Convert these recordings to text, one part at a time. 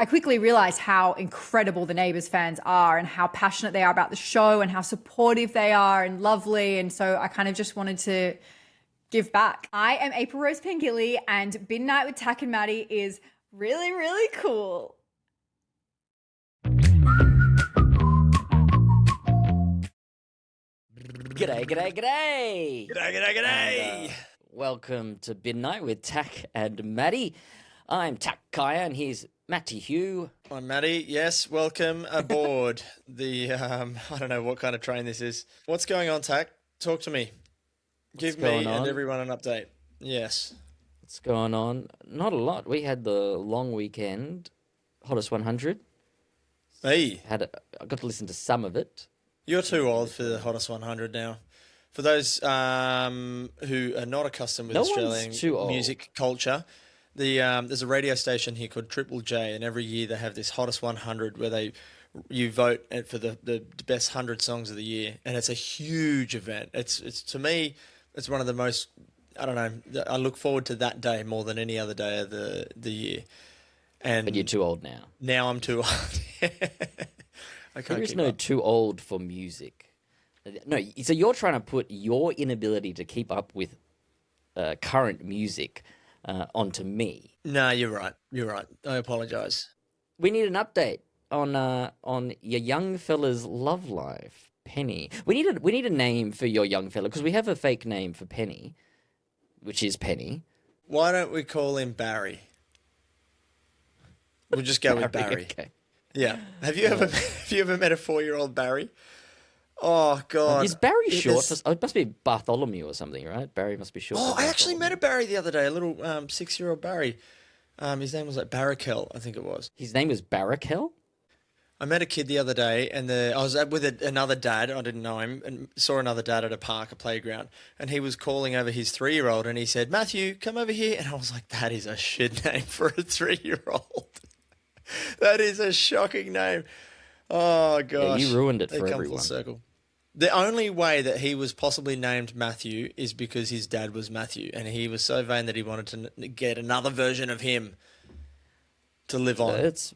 I quickly realized how incredible the Neighbours fans are and how passionate they are about the show and how supportive they are and lovely. And so I kind of just wanted to give back. I am April Rose Pengilly, and Midnight with Tak and Matty is really, really cool. G'day, g'day, g'day! G'day! Welcome to Midnight with Tak and Matty. I'm Takaya, and here's Matty Hugh. I'm Matty. Yes, welcome aboard the, I don't know what kind of train this is. What's going on, Tak? Talk to me. Give me and everyone an update. Yes. What's going on? Not a lot. We had the long weekend, Hottest 100. Hey. I got to listen to some of it. You're too old for the Hottest 100 now. For those who are not accustomed with Australian music culture, there's a radio station here called Triple J, and every year they have this Hottest 100 where you vote for the best 100 songs of the year, and it's a huge event. It's to me, it's one of the most, I don't know, I look forward to that day more than any other day of the year. But you're too old now. Now I'm too old. There is no too old for music. No, so you're trying to put your inability to keep up with current music onto me. No, you're right. You're right. I apologise. We need an update on your young fella's love life, Penny. We need a name for your young fella, because we have a fake name for Penny, which is Penny. Why don't we call him Barry? We'll just go with Barry. Okay. Yeah. Have you ever met a 4-year-old Barry? Oh God. Is Barry short? It must be Bartholomew or something, right? Barry must be short. Oh, I actually met a Barry the other day. A little 6-year-old Barry. His name was like Barakel, I think it was. His name was Barakel? I met a kid the other day, and I was with another dad. I didn't know him, and saw another dad at a park, a playground, and he was calling over his 3-year-old, and he said, "Matthew, come over here." And I was like, "That is a shit name for a 3-year-old." That is a shocking name. Oh gosh, yeah, you ruined it for everyone. everyone. Full circle. The only way that he was possibly named Matthew is because his dad was Matthew, and he was so vain that he wanted to get another version of him to live on. That's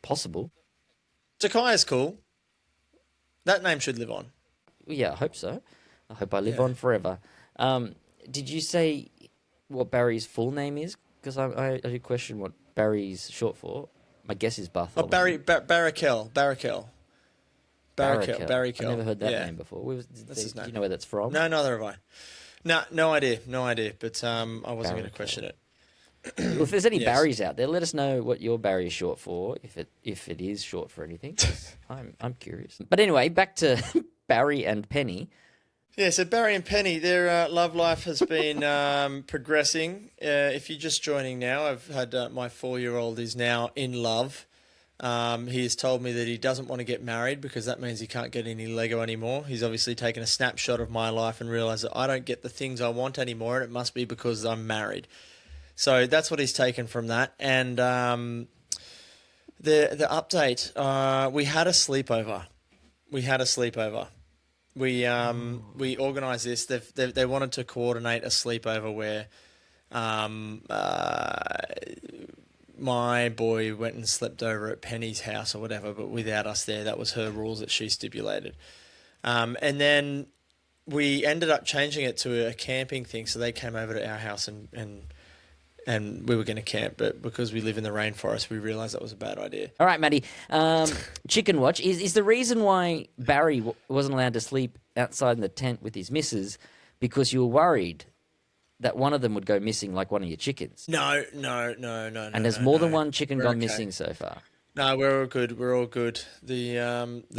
possible. Takaya's cool. That name should live on. Yeah, I hope so. I hope I live on forever. Did you say what Barry's full name is? Because I did question what Barry's short for. My guess is Bartholomew. Oh, Barakel. I've never heard that name before. That's his name. Do you know where that's from? No, neither have I. No idea. But I wasn't going to question it. Well, if there's any Barrys out there, let us know what your Barry is short for, if it is short for anything. I'm curious. But anyway, back to Barry and Penny. Yeah, so Barry and Penny, their love life has been progressing. If you're just joining now, I've had my 4-year-old is now in love. He has told me that he doesn't want to get married because that means he can't get any Lego anymore. He's obviously taken a snapshot of my life and realised that I don't get the things I want anymore, and it must be because I'm married. So that's what he's taken from that. And the update, we had a sleepover. We organised this. They wanted to coordinate a sleepover where my boy went and slept over at Penny's house or whatever, but without us there. That was her rules that she stipulated. And then we ended up changing it to a camping thing. So they came over to our house and we were going to camp, but because we live in the rainforest, we realised that was a bad idea. All right, Matty. Chicken watch. Is the reason why Barry wasn't allowed to sleep outside in the tent with his missus because you were worried that one of them would go missing like one of your chickens? No. And there's more than one chicken gone missing so far? No, we're all good. The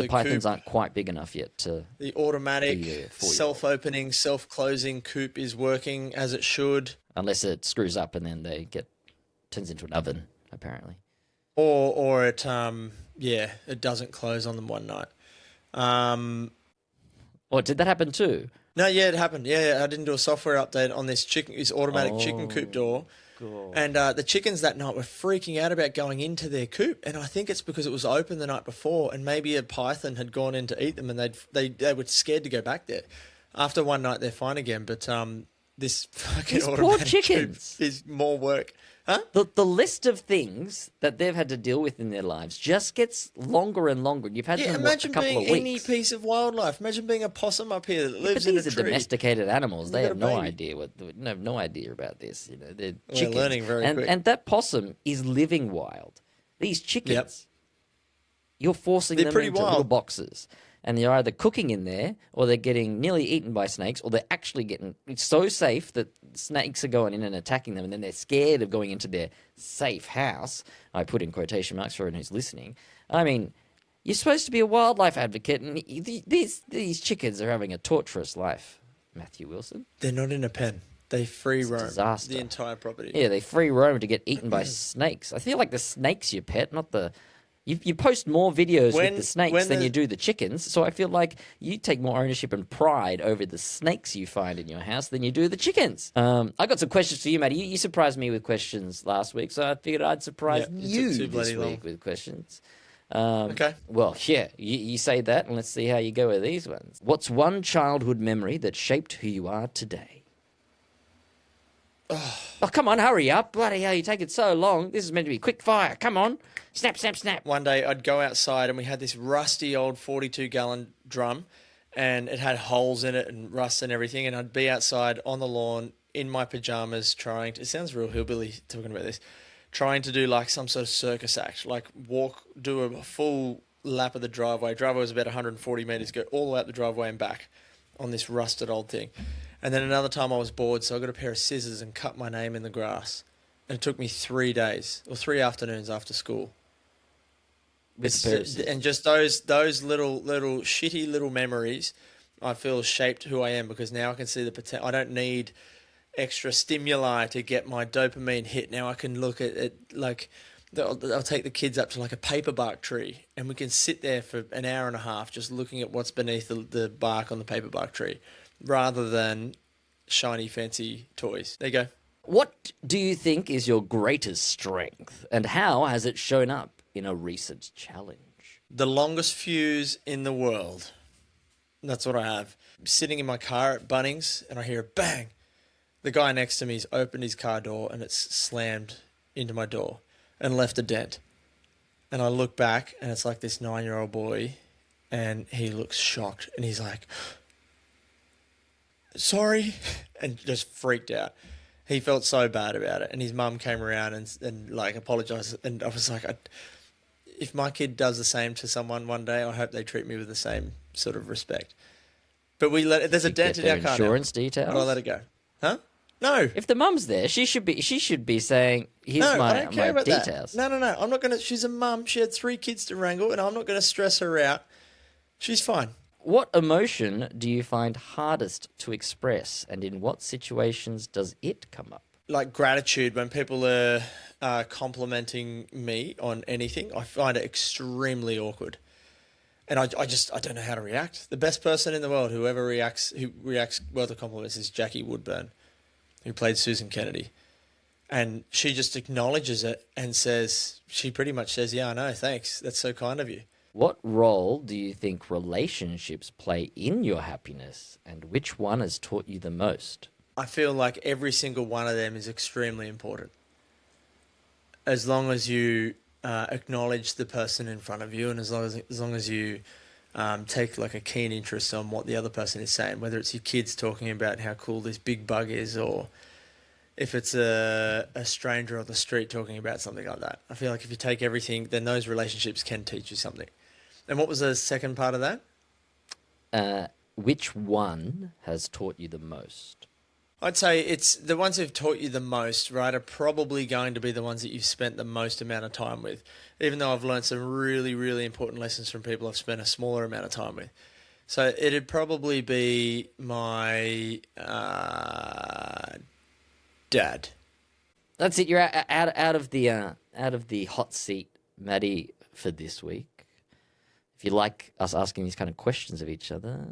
pythons coop, aren't quite big enough yet to... The automatic, self-opening, self-closing coop is working as it should. Unless it screws up and then turns into an oven, apparently. Or it it doesn't close on them one night. Did that happen too? No, yeah, it happened. Yeah, I didn't do a software update on this automatic chicken coop door. God. And the chickens that night were freaking out about going into their coop, and I think it's because it was open the night before, and maybe a python had gone in to eat them, and they were scared to go back there. After one night, they're fine again, but this fucking These automatic poor chickens coop is more work. The list of things that they've had to deal with in their lives just gets longer and longer. You've had them, imagine a couple being of weeks. any piece of wildlife. Imagine being a possum up here that lives in a tree. These are domesticated animals. They have no baby. idea about this. You know, they're We're chickens. learning very quick. And that possum is living wild. These chickens, you're forcing them pretty into wild. little boxes. And they're either cooking in there, or they're getting nearly eaten by snakes, or they're actually getting... It's so safe that snakes are going in and attacking them, and then they're scared of going into their safe house. I put in quotation marks for anyone who's listening. I mean, you're supposed to be a wildlife advocate, and these chickens are having a torturous life, Matthew Wilson. They're not in a pen. They free roam disaster. the entire property. Yeah, they free roam to get eaten by snakes. I feel like the snake's your pet, not the... You post more videos with the snakes than you do the chickens, so I feel like you take more ownership and pride over the snakes you find in your house than you do the chickens. I got some questions for you, Matty. You surprised me with questions last week, so I figured I'd surprise you this week with questions. Okay. Well, yeah, you say that, and let's see how you go with these ones. What's one childhood memory that shaped who you are today? Oh, come on, hurry up. Bloody hell, you take it so long. This is meant to be quick fire. Come on. Snap, snap, snap. One day I'd go outside and we had this rusty old 42-gallon drum and it had holes in it and rust and everything. And I'd be outside on the lawn in my pajamas trying to... It sounds real hillbilly talking about this. Trying to do like some sort of circus act. Like do a full lap of the driveway. Driveway was about 140 metres. Go all the way up the driveway and back on this rusted old thing. And then another time I was bored, so I got a pair of scissors and cut my name in the grass. And it took me 3 days, or 3 afternoons after school. And just those little shitty little memories, I feel shaped who I am, because now I can see the potential. I don't need extra stimuli to get my dopamine hit. Now I can look at it like... I'll take the kids up to like a paperbark tree and we can sit there for an hour and a half just looking at what's beneath the bark on the paperbark tree rather than shiny, fancy toys. There you go. What do you think is your greatest strength, and how has it shown up in a recent challenge? The longest fuse in the world. That's what I have. I'm sitting in my car at Bunnings and I hear a bang. The guy next to me's opened his car door and it's slammed into my door and left a dent. And I look back and it's like this 9-year-old boy and he looks shocked and he's like, sorry, and just freaked out. He felt so bad about it. And his mum came around and like apologised. And I was like, if my kid does the same to someone one day, I hope they treat me with the same sort of respect. But there's a dent in our car now. Insurance details? I'll let it go. Huh? No. If the mum's there, she should be saying, "Here's I don't care about details." That. No. I'm not going to. She's a mum. She had 3 kids to wrangle, and I'm not going to stress her out. She's fine. What emotion do you find hardest to express, and in what situations does it come up? Like gratitude when people are complimenting me on anything. I find it extremely awkward, and I don't know how to react. The best person in the world who reacts well to compliments is Jackie Woodburn, who played Susan Kennedy. And she just acknowledges it and she pretty much says, yeah, I know, thanks. That's so kind of you. What role do you think relationships play in your happiness, and which one has taught you the most? I feel like every single one of them is extremely important. As long as you acknowledge the person in front of you, and as long as you take like a keen interest on what the other person is saying, whether it's your kids talking about how cool this big bug is, or if it's a stranger on the street talking about something like that. I feel like if you take everything, then those relationships can teach you something. And what was the second part of that? Which one has taught you the most? I'd say it's the ones who've taught you the most, right, are probably going to be the ones that you've spent the most amount of time with, even though I've learned some really, really important lessons from people I've spent a smaller amount of time with. So it'd probably be my dad. That's it. You're out of the hot seat, Matty, for this week. If you like us asking these kind of questions of each other,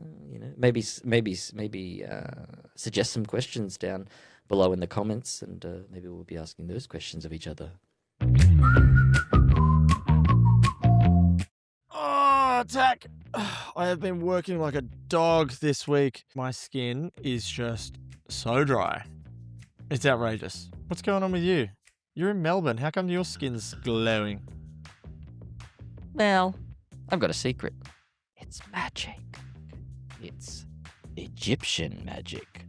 maybe suggest some questions down below in the comments, and maybe we'll be asking those questions of each other. Oh, Tak, I have been working like a dog this week. My skin is just so dry. It's outrageous. What's going on with you? You're in Melbourne. How come your skin's glowing? Well, I've got a secret. It's magic. It's Egyptian magic.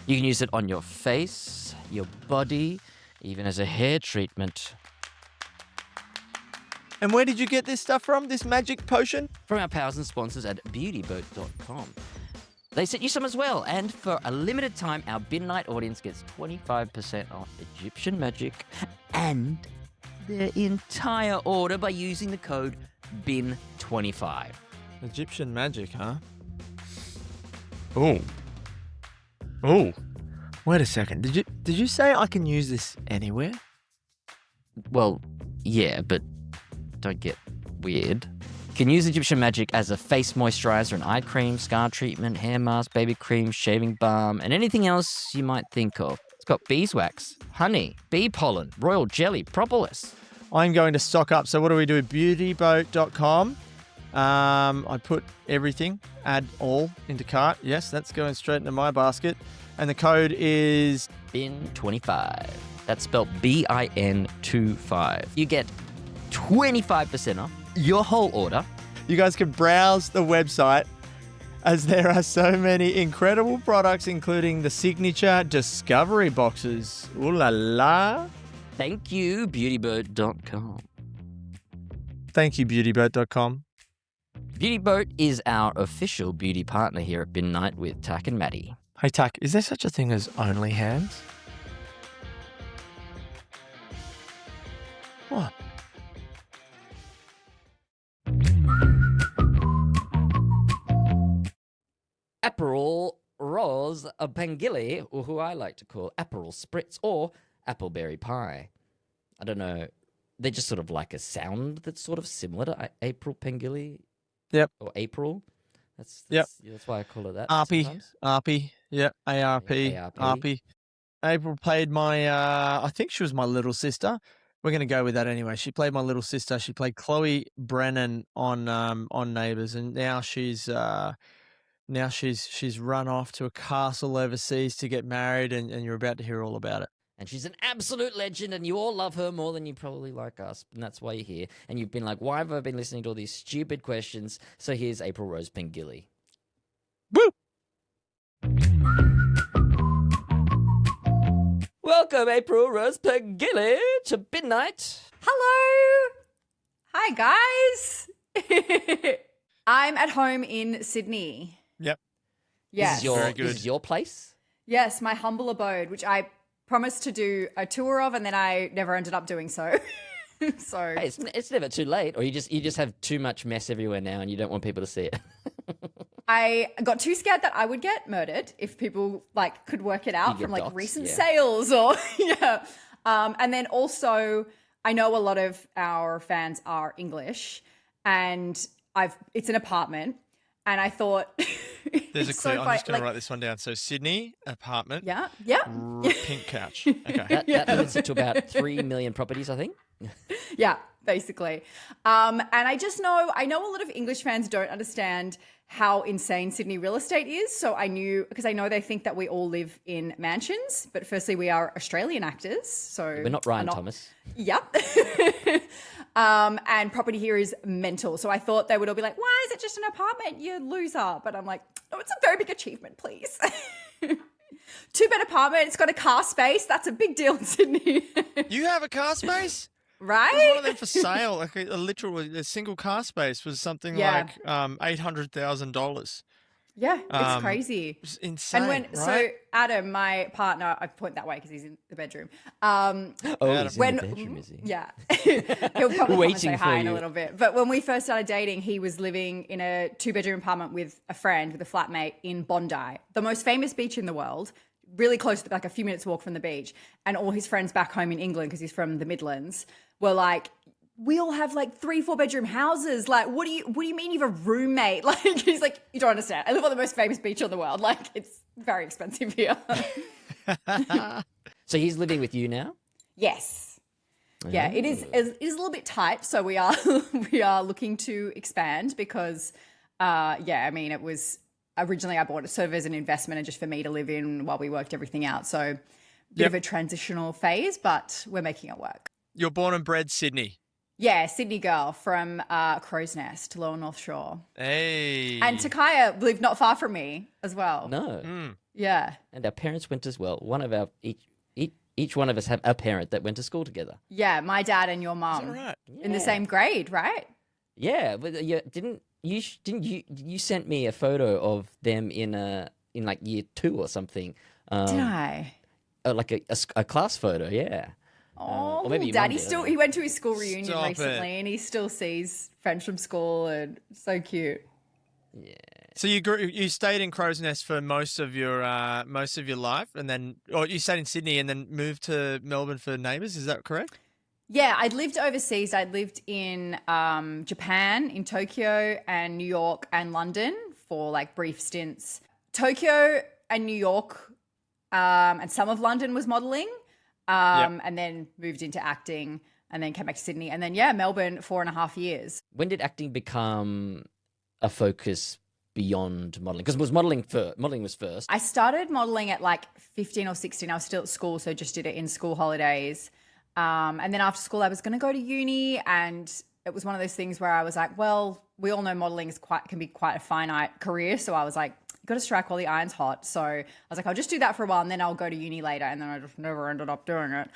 You can use it on your face, your body, even as a hair treatment. And where did you get this stuff from, this magic potion? From our pals and sponsors at beautyboat.com. They sent you some as well, and for a limited time, our Bin Night audience gets 25% off Egyptian magic and their entire order by using the code BIN25. Egyptian magic, huh? Oh. Oh. Wait a second. Did you say I can use this anywhere? Well, yeah, but don't get weird. You can use Egyptian magic as a face moisturizer, an eye cream, scar treatment, hair mask, baby cream, shaving balm, and anything else you might think of. It's got beeswax, honey, bee pollen, royal jelly, propolis. I'm going to stock up. So what do we do? Beautyboat.com. I put everything, add all into cart. Yes, that's going straight into my basket. And the code is BIN25. That's spelled BIN25. You get 25% off your whole order. You guys can browse the website as there are so many incredible products, including the signature discovery boxes. Ooh la la. Thank you, beautyboat.com. Thank you, beautyboat.com. Beautyboat is our official beauty partner here at Bin Night with Tak and Matty. Hey, Tak, is there such a thing as OnlyHands? What? Aperol Rose Pengilly, or who I like to call Aperol Spritz or Appleberry Pie. I don't know. They're just sort of like a sound that's sort of similar to April Pengilly. Yep. Or April. That's why I call it that. Arpy. Yep. ARP. Arpy. April played my, I think she was my little sister. We're going to go with that anyway. She played my little sister. She played Chloe Brennan on Neighbours, and now she's run off to a castle overseas to get married, and you're about to hear all about it. And she's an absolute legend, and you all love her more than you probably like us, and that's why you're here. And you've been like, why have I been listening to all these stupid questions? So here's April Rose Pengilly. Woo! Welcome, April Rose Pengilly, to Bin Night. Hello. Hi, guys. I'm at home in Sydney. Yep. Yes. This is your place? Yes, my humble abode, which I promised to do a tour of, and then I never ended up doing so. So hey, it's never too late, or you just have too much mess everywhere now, and you don't want people to see it. I got too scared that I would get murdered if people could work it out from recent sales or and then also I know a lot of our fans are English, and it's an apartment, and I thought there's a clue. I'm just going to write this one down. So Sydney apartment. Yeah. Pink couch. Okay. That limits it to about 3 million properties, I think. Yeah, basically. And I know a lot of English fans don't understand how insane Sydney real estate is. So I know they think that we all live in mansions, but firstly, we are Australian actors. So we're not Ryan Thomas. Yep. And property here is mental. So I thought they would all be like, why is it just an apartment, you loser? But I'm like, oh, it's a very big achievement, please. 2-bed apartment. It's got a car space. That's a big deal in Sydney. You have a car space? Right? There's one of them for sale. Like a single car space was something like $800,000. Yeah, it's crazy. It's insane. So Adam, my partner, I point that way because he's in the bedroom. He's in the bedroom, is he? Yeah, he'll probably come and say hi in you. a little bit. But when we first started dating, he was living in a 2-bedroom apartment with a flatmate in Bondi, the most famous beach in the world. Really close to a few minutes walk from the beach, and all his friends back home in England, because he's from the Midlands, were like, we all have 3-4 bedroom houses. What do you mean you have a roommate? He's like, you don't understand. I live on the most famous beach in the world. It's very expensive here. So he's living with you now? Yes. Yeah, it is a little bit tight. So we are looking to expand because, it was originally I bought it sort of as an investment and just for me to live in while we worked everything out. So bit of a transitional phase, but we're making it work. You're born and bred Sydney. Yeah, Sydney girl from Crow's Nest, Lower North Shore. Hey. And Takaya lived not far from me as well. No. Yeah. And our parents went as well. One of our each one of us have a parent that went to school together. Yeah, my dad and your mum. Is that right? In the same grade, right? Yeah, but you sent me a photo of them in like year 2 or something. Did I? Like a class photo, yeah. Oh, or maybe your Dad, mum did, he went to his school reunion Stop recently, and he still sees friends from school, and so cute. Yeah. So you stayed in Crow's Nest for most of your life, and then, or you stayed in Sydney and then moved to Melbourne for Neighbours. Is that correct? Yeah, I'd lived overseas. I'd lived in Japan, in Tokyo, and New York and London for like brief stints. Tokyo and New York, and some of London was modelling. And then moved into acting and then came back to Sydney. And then, Melbourne, 4.5 years. When did acting become a focus beyond modelling? Because modelling was first. I started modelling at like 15 or 16. I was still at school, so just did it in school holidays. And then after school, I was going to go to uni, and it was one of those things where I was like, well, we all know modelling can be quite a finite career. So I was like, got to strike while the iron's hot. So I was like, I'll just do that for a while and then I'll go to uni later. And then I just never ended up doing it.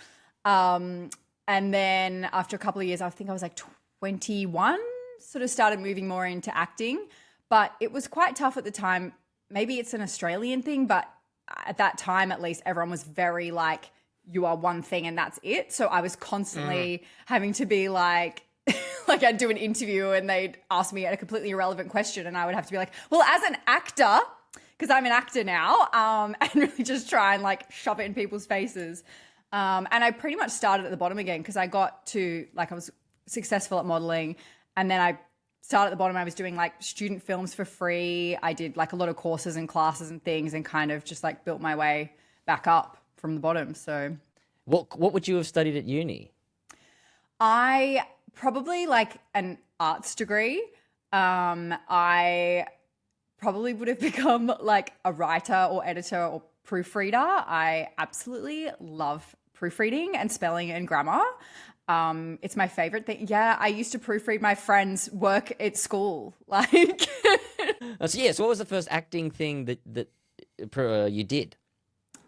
And then after a couple of years, I think I was like 21, sort of started moving more into acting. But it was quite tough at the time. Maybe it's an Australian thing, but at that time, at least, everyone was very like, you are one thing and that's it. So I was constantly having to be like, like I'd do an interview and they'd ask me a completely irrelevant question and I would have to be like, well, as an actor, because I'm an actor now, and really just try and like shove it in people's faces. And I pretty much started at the bottom again because I got to, like, I was successful at modeling, and then I started at the bottom. I was doing like student films for free. I did like a lot of courses and classes and things, and kind of just like built my way back up from the bottom. So what would you have studied at uni? I probably like an arts degree. I probably would have become like a writer or editor or proofreader. I absolutely love proofreading and spelling and grammar. It's my favorite thing. Yeah, I used to proofread my friends' work at school. Like, So what was the first acting thing that you did?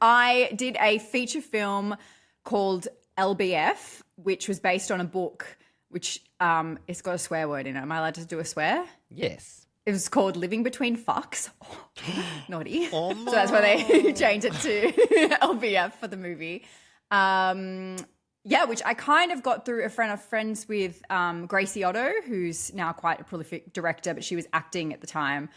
I did a feature film called LBF, which was based on a book, which it's got a swear word in it. Am I allowed to do a swear? Yes. It was called Living Between Fucks. Oh, naughty. Oh, so that's why they changed it to LBF for the movie. Which I kind of got through a friend of friends with Gracie Otto, who's now quite a prolific director, but she was acting at the time.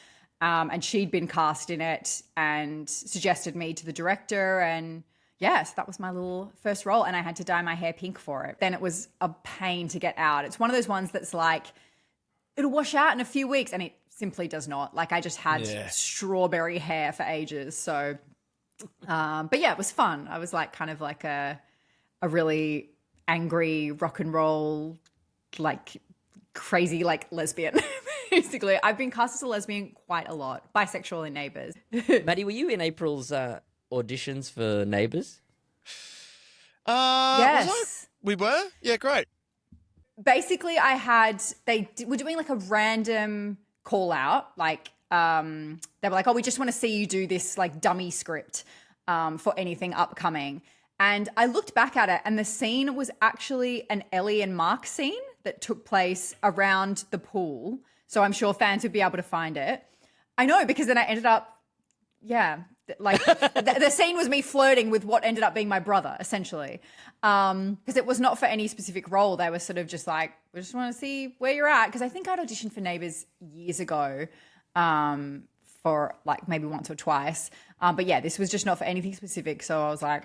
And she'd been cast in it and suggested me to the director. And yes, that was my little first role. And I had to dye my hair pink for it. Then it was a pain to get out. It's one of those ones that's like, it'll wash out in a few weeks, and it simply does not. Like, I just had strawberry hair for ages. So, but yeah, it was fun. I was like kind of like a really angry rock and roll, like crazy, like lesbian, basically. I've been cast as a lesbian quite a lot, bisexual in Neighbours. Maddie, were you in April's auditions for Neighbours? Yes. We were? Yeah, great. Basically, they were doing like a random call out. Like, they were like, oh, we just want to see you do this like dummy script for anything upcoming. And I looked back at it, and the scene was actually an Ellie and Mark scene that took place around the pool. So I'm sure fans would be able to find it. I know, because then I ended up, like the scene was me flirting with what ended up being my brother, essentially. Because it was not for any specific role. They were sort of just like, we just want to see where you're at. Because I think I'd auditioned for Neighbours years ago for like maybe once or twice. But yeah, this was just not for anything specific. So I was like,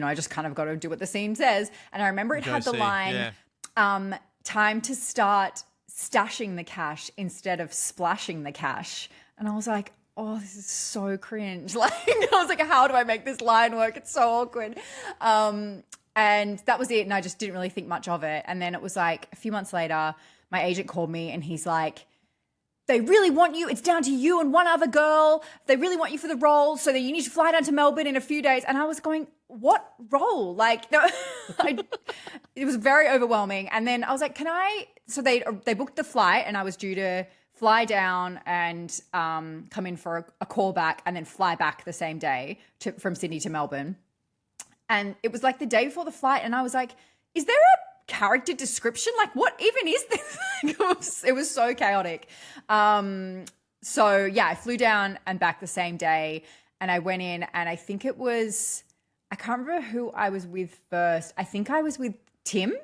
I just kind of got to do what the scene says. And I remember it had the line, time to start stashing the cash instead of splashing the cash. And I was like, oh, this is so cringe. Like, I was like, how do I make this line work? It's so awkward. And that was it. And I just didn't really think much of it. And then it was like a few months later, my agent called me and he's like, they really want you. It's down to you and one other girl. They really want you for the role. So that you need to fly down to Melbourne in a few days. And I was going, what role? Like, no, it was very overwhelming. And then I was like, so they booked the flight and I was due to fly down and come in for a call back and then fly back the same day from Sydney to Melbourne. And it was like the day before the flight. And I was like, is there a character description? Like, what even is this? It was so chaotic. So yeah, I flew down and back the same day and I went in and I think it was, I can't remember who I was with first. I think I was with Tim,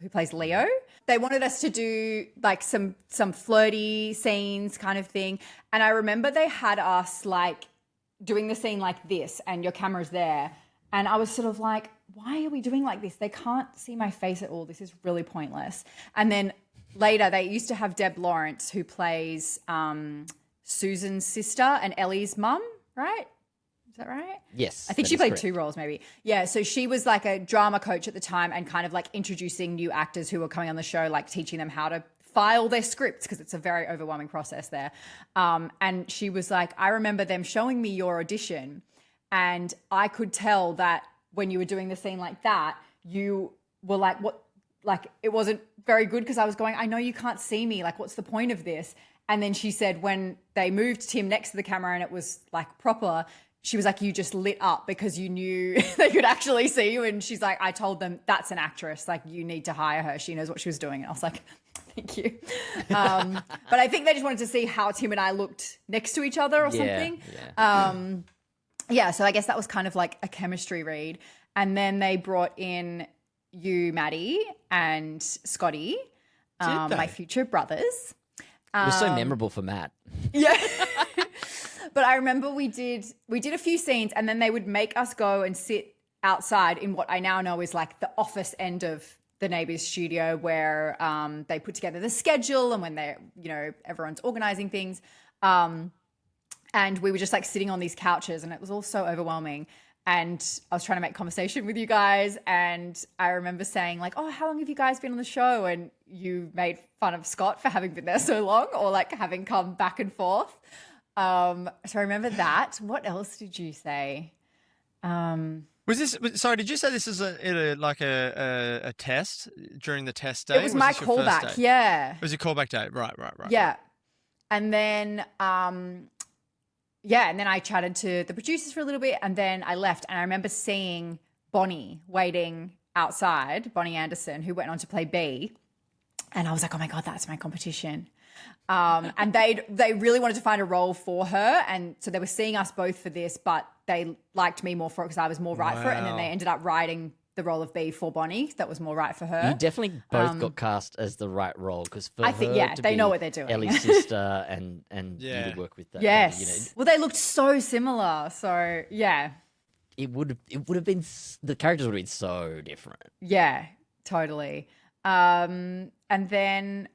who plays Leo. They wanted us to do like some flirty scenes kind of thing. And I remember they had us like doing the scene like this and your camera's there. And I was sort of like, why are we doing like this? They can't see my face at all. This is really pointless. And then later they used to have Deb Lawrence, who plays Susan's sister and Ellie's mum, right? Is that right? Yes. I think she played 2 roles maybe. Yeah, so she was like a drama coach at the time and kind of like introducing new actors who were coming on the show, like teaching them how to file their scripts because it's a very overwhelming process there. And she was like, I remember them showing me your audition and I could tell that when you were doing the scene like that, you were like, what? Like, it wasn't very good because I was going, I know you can't see me. Like, what's the point of this? And then she said when they moved Tim next to the camera and it was like proper, she was like, you just lit up because you knew they could actually see you. And she's like, I told them that's an actress. Like, you need to hire her. She knows what she was doing. And I was like, thank you. But I think they just wanted to see how Tim and I looked next to each other or something. Yeah. So I guess that was kind of like a chemistry read. And then they brought in you, Maddie, and Scotty, my future brothers. It was so memorable for Matt. Yeah. But I remember we did a few scenes and then they would make us go and sit outside in what I now know is like the office end of the Neighbours studio where they put together the schedule and when they're, everyone's organizing things. And we were just like sitting on these couches and it was all so overwhelming. And I was trying to make conversation with you guys. And I remember saying like, oh, how long have you guys been on the show? And you made fun of Scott for having been there so long or like having come back and forth. So I remember that. What else did you say? Was this? Sorry, did you say this is a test during the test day? It was my callback. Yeah. It was your callback day. Right. Yeah. And then, and then I chatted to the producers for a little bit and then I left. And I remember seeing Bonnie waiting outside, Bonnie Anderson, who went on to play B. And I was like, oh my God, that's my competition. And they really wanted to find a role for her. And so they were seeing us both for this, but they liked me more for it because I was more right for it. And then they ended up writing the role of B for Bonnie. That was more right for her. You definitely both got cast as the right role because I think, they know what they're doing. Ellie's sister and you would work with that. Yes. Well, they looked so similar. So yeah. It would have been, the characters would have been so different. Yeah, totally. And then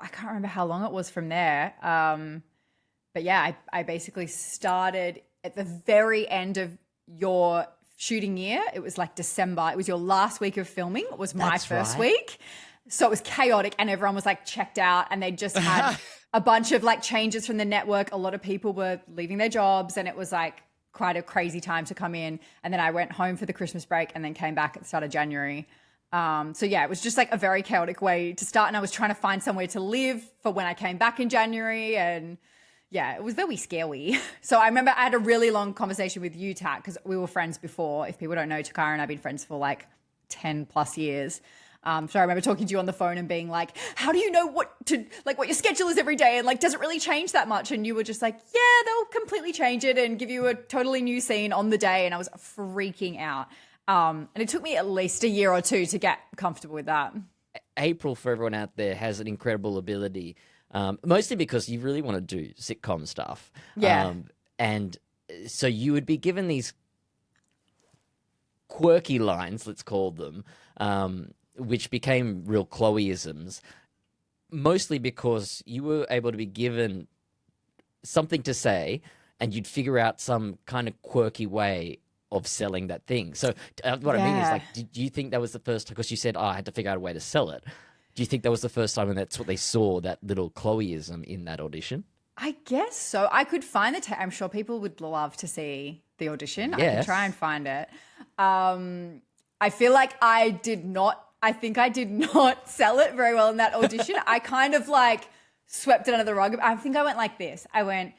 I can't remember how long it was from there. But yeah, I basically started at the very end of your shooting year. It was like December. It was your last week of filming. It was my first week. So it was chaotic and everyone was like checked out and they just had a bunch of like changes from the network. A lot of people were leaving their jobs and it was like quite a crazy time to come in. And then I went home for the Christmas break and then came back at the start of January. So yeah, it was just like a very chaotic way to start. And I was trying to find somewhere to live for when I came back in January. And yeah, it was very scary. So I remember I had a really long conversation with you, Tak, because we were friends before. If people don't know, Takaya and I've been friends for like 10 plus years. So I remember talking to you on the phone and being like, how do you know what your schedule is every day? And like, does it really change that much? And you were just like, yeah, they'll completely change it and give you a totally new scene on the day. And I was freaking out. And it took me at least a year or two to get comfortable with that. April, for everyone out there, has an incredible ability, mostly because you really want to do sitcom stuff. Yeah. And so you would be given these quirky lines, let's call them, which became real Chloeisms, mostly because you were able to be given something to say and you'd figure out some kind of quirky way of selling that thing. So what I mean is, like, did you think that was the first, because you said, I had to figure out a way to sell it. Do you think that was the first time and that's what they saw, that little Chloeism in that audition? I guess so. I could find the tape. I'm sure people would love to see the audition. I could try and find it. I feel like I think I did not sell it very well in that audition. I kind of like swept it under the rug. I think I went like this. I went,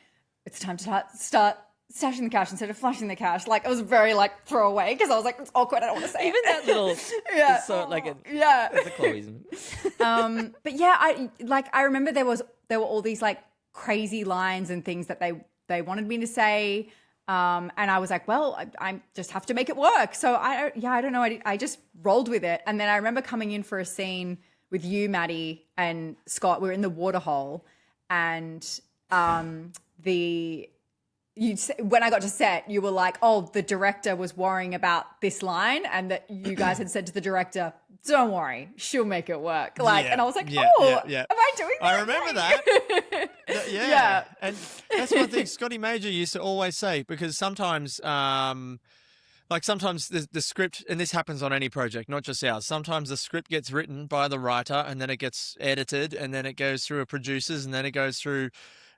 it's time to start stashing the cash instead of flashing the cash. Like, it was very like throwaway because I was like, it's awkward. I don't want to say Even it. that little, it's so like it's a Chloeism. But yeah, I remember there were all these like crazy lines and things that they wanted me to say. And I was like, well, I just have to make it work. So I don't know. I just rolled with it. And then I remember coming in for a scene with you, Matty, and Scott. We were in the waterhole, and when I got to set, you were like, oh, the director was worrying about this line, and that you guys had said to the director, don't worry, she'll make it work. Like, and I was like, am I doing that? I remember that. Yeah. And that's one thing Scotty Major used to always say, because sometimes, sometimes the script, and this happens on any project, not just ours, sometimes the script gets written by the writer and then it gets edited and then it goes through a producers and then it goes through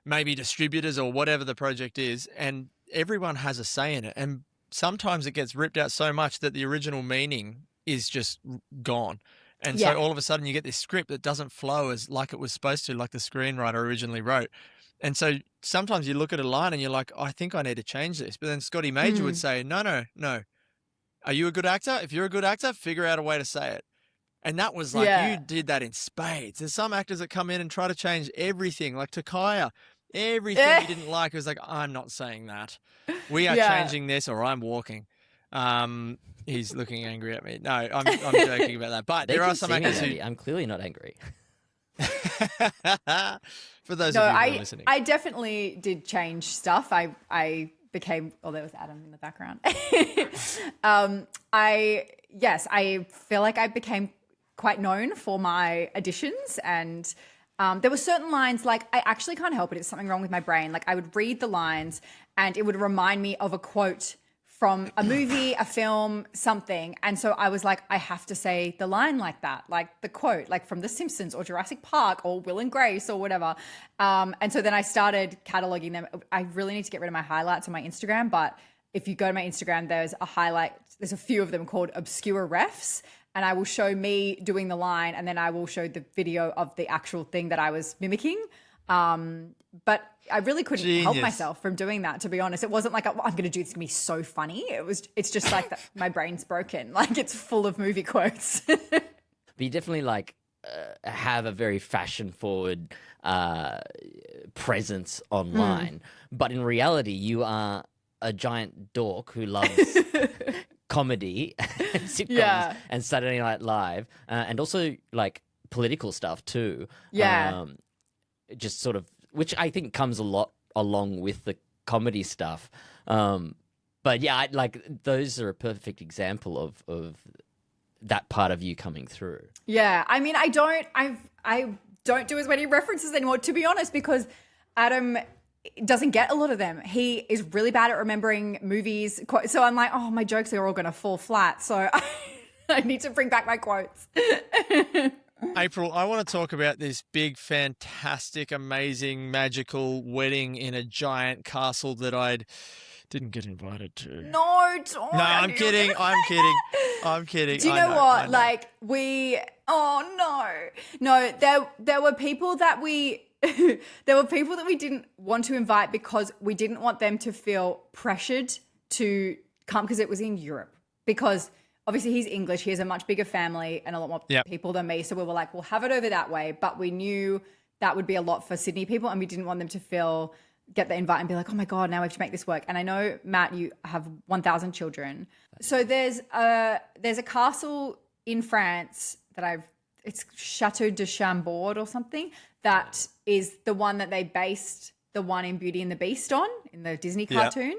maybe distributors or whatever the project is, and everyone has a say in it. And sometimes it gets ripped out so much that the original meaning is just gone. And so all of a sudden you get this script that doesn't flow as like it was supposed to, like the screenwriter originally wrote. And so sometimes you look at a line and you're like, I think I need to change this. But then Scotty Major would say, no. Are you a good actor? If you're a good actor, figure out a way to say it. And that was like, you did that in spades. There's some actors that come in and try to change everything, like Takaya. Everything he didn't like, was like, I'm not saying that. We are changing this, or I'm walking. He's looking angry at me. No, I'm joking about that. But there are some actors who... I'm clearly not angry. For those of you who are listening. I definitely did change stuff. I became... Oh, there was Adam in the background. I feel like I became quite known for my auditions, and... there were certain lines, like, I actually can't help it. It's something wrong with my brain. Like, I would read the lines and it would remind me of a quote from a movie, a film, something. And so I was like, I have to say the line like that, like the quote, like from The Simpsons or Jurassic Park or Will and Grace or whatever. And so then I started cataloging them. I really need to get rid of my highlights on my Instagram, but if you go to my Instagram, there's a few of them called Obscure Refs. And I will show me doing the line, and then I will show the video of the actual thing that I was mimicking. But I really couldn't help myself from doing that, to be honest. It wasn't like, I'm going to do this, it's going to be so funny. It's just like that my brain's broken. Like, it's full of movie quotes. But you definitely have a very fashion forward presence online. But in reality, you are a giant dork who loves comedy and sitcoms and Saturday Night Live, and also like political stuff too. Just sort of, which I think comes a lot along with the comedy stuff. But yeah, those are a perfect example of that part of you coming through. Yeah, I mean, I don't do as many references anymore, to be honest, because Adam doesn't get a lot of them. He is really bad at remembering movies. So I'm like, oh, my jokes are all going to fall flat. So I need to bring back my quotes. April, I want to talk about this big, fantastic, amazing, magical wedding in a giant castle that I didn't get invited to. No, don't. No, I'm kidding. I'm kidding. Do you know what? Like, no, there were people that we didn't want to invite because we didn't want them to feel pressured to come, because it was in Europe. Because obviously he's English, he has a much bigger family and a lot more people than me. So we were like, we'll have it over that way. But we knew that would be a lot for Sydney people, and we didn't want them to get the invite and be like, oh my God, now we have to make this work. And I know, Matt, you have 1,000 children. So there's a castle in France that it's Chateau de Chambord or something, that is the one that they based the one in Beauty and the Beast on, in the Disney cartoon.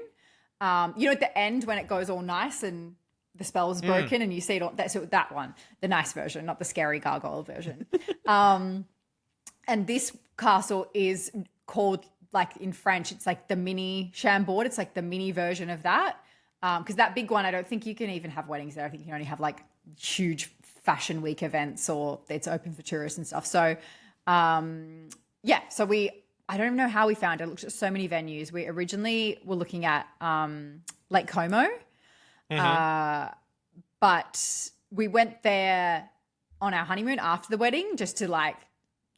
At the end when it goes all nice and the spell is broken and you see it all, that one, the nice version, not the scary gargoyle version. And this castle is called, like in French, it's like the mini Chambord. It's like the mini version of that. Because that big one, I don't think you can even have weddings there. I think you can only have like huge fashion week events or it's open for tourists and stuff. So, so I don't even know how we found it. I looked at so many venues. We originally were looking at Lake Como, but we went there on our honeymoon after the wedding just to like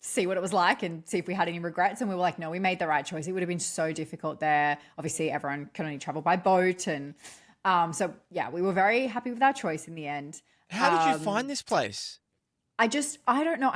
see what it was like and see if we had any regrets. And we were like, no, we made the right choice. It would have been so difficult there. Obviously, everyone can only travel by boat. And we were very happy with our choice in the end. How did you find this place? I don't know.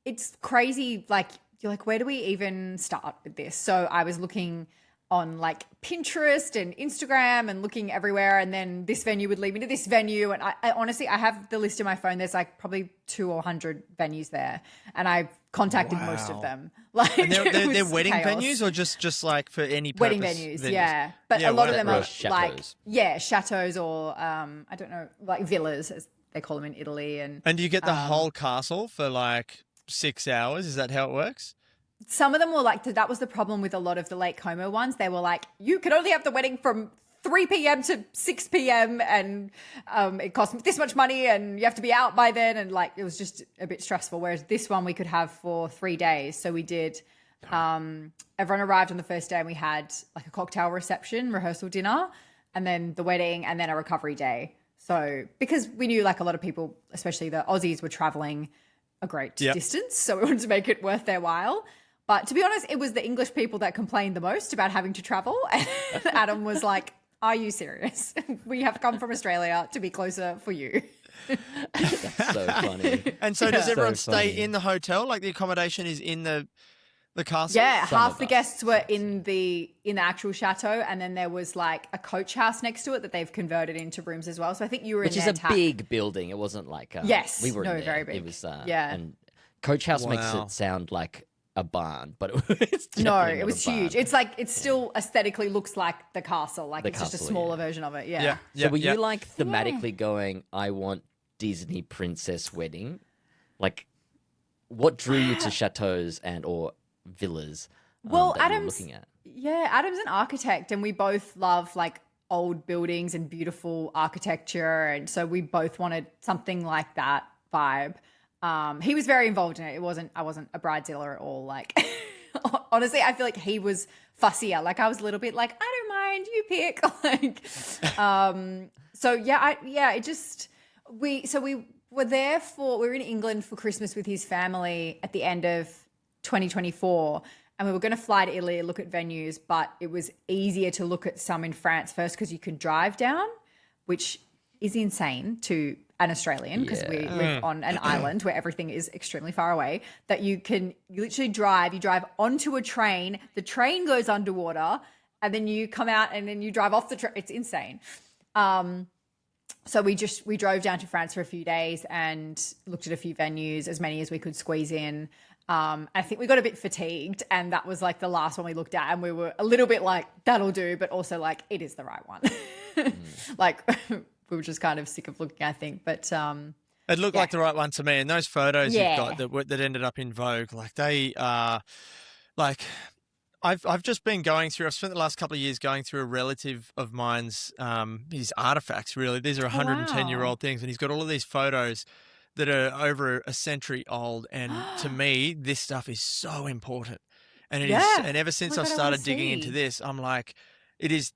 It's crazy. Like, you're like, where do we even start with this? So I was looking on like Pinterest and Instagram and looking everywhere. And then this venue would lead me to this venue. And I honestly, I have the list in my phone. There's like probably 200 or 100 venues there. And I contacted most of them. Like, and they're wedding venues or just like for any purpose? Wedding venues, yeah. But a lot of them are chateaus. Like, chateaus or I don't know, like villas as they call them in Italy. And do you get the whole castle for like 6 hours? Is that how it works? Some of them were like, that was the problem with a lot of the Lake Como ones. They were like, you could only have the wedding from 3 p.m. to 6 p.m. and it costs this much money and you have to be out by then. And like, it was just a bit stressful. Whereas this one we could have for 3 days. So we did, everyone arrived on the first day and we had like a cocktail reception, rehearsal dinner, and then the wedding and then a recovery day. So because we knew like a lot of people, especially the Aussies, were traveling a great distance. So we wanted to make it worth their while. But to be honest, it was the English people that complained the most about having to travel. And Adam was like, are you serious? We have come from Australia to be closer for you. That's so funny. And so does everyone stay in the hotel? Like the accommodation is in the castle? Yeah, half the guests were in the actual chateau, and then there was like a coach house next to it that they've converted into rooms as well. So I think you were in there. Which is a big building. It wasn't like yes, we were in there. Very big. It was and coach house makes it sound like a barn, but it's it was huge. It's like it still aesthetically looks like the castle, like it's just a smaller version of it. Yeah. So were you like thematically going, I want Disney princess wedding? Like, what drew you to chateaus and or villas? Well, that you were looking at? Adam's an architect, and we both love like old buildings and beautiful architecture, and so we both wanted something like that vibe. He was very involved in it. I wasn't a bridezilla at all. Like, honestly, I feel like he was fussier. Like, I was a little bit like, I don't mind, you pick. We were there we were in England for Christmas with his family at the end of 2024. And we were going to fly to Italy and look at venues, but it was easier to look at some in France first because you could drive down, which is insane to an Australian because we live on an island where everything is extremely far away, that you literally drive onto a train, the train goes underwater, and then you come out and then you drive off the train. It's insane. So we drove down to France for a few days and looked at a few venues, as many as we could squeeze in. I think we got a bit fatigued, and that was like the last one we looked at, and we were a little bit like, that'll do, but also like, it is the right one. Like, we were just kind of sick of looking, I think. But it looked like the right one to me. And those photos you've got that ended up in Vogue, like they are like, I've just been going through, I've spent the last couple of years going through a relative of mine's, his artifacts, really. These are 110-year-old things. And he's got all of these photos that are over a century old. And to me, this stuff is so important. And it is, and ever since I've started digging into this, I'm like, it is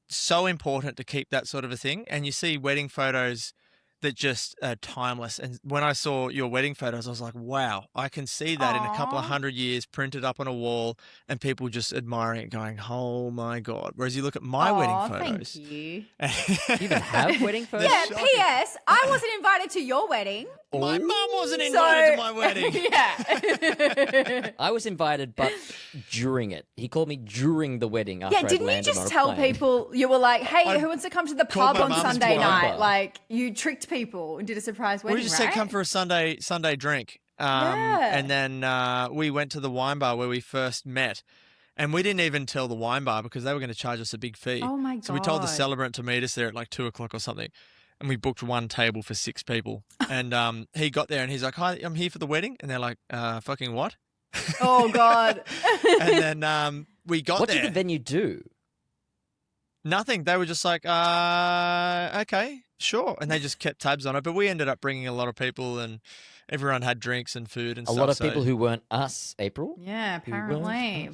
so important to keep that sort of a thing. And you see wedding photos that just are timeless. And when I saw your wedding photos, I was like, wow, I can see that in a couple of 100 years printed up on a wall and people just admiring it going, oh my God. Whereas you look at my wedding photos. Thank you. You even have wedding photos? Yeah, P.S. I wasn't invited to your wedding. My mum wasn't invited to my wedding. Yeah. I was invited, but during it. He called me during the wedding after I'd didn't you landed just on a tell plane. people, you were like, hey, who wants to come to the pub on Sunday night? bar. Like, you tricked people and did a surprise wedding, We just said come for a Sunday drink. And then we went to the wine bar where we first met. And we didn't even tell the wine bar because they were going to charge us a big fee. Oh, my God. So we told the celebrant to meet us there at like 2:00 or something. And we booked one table for 6 people. And he got there and he's like, hi, I'm here for the wedding. And they're like, fucking what? Oh, God. And then we got there. What did the venue do? Nothing. They were just like, okay. sure. And they just kept tabs on it. But we ended up bringing a lot of people, and everyone had drinks and food and A stuff. lot of people who weren't us, April. Yeah, apparently.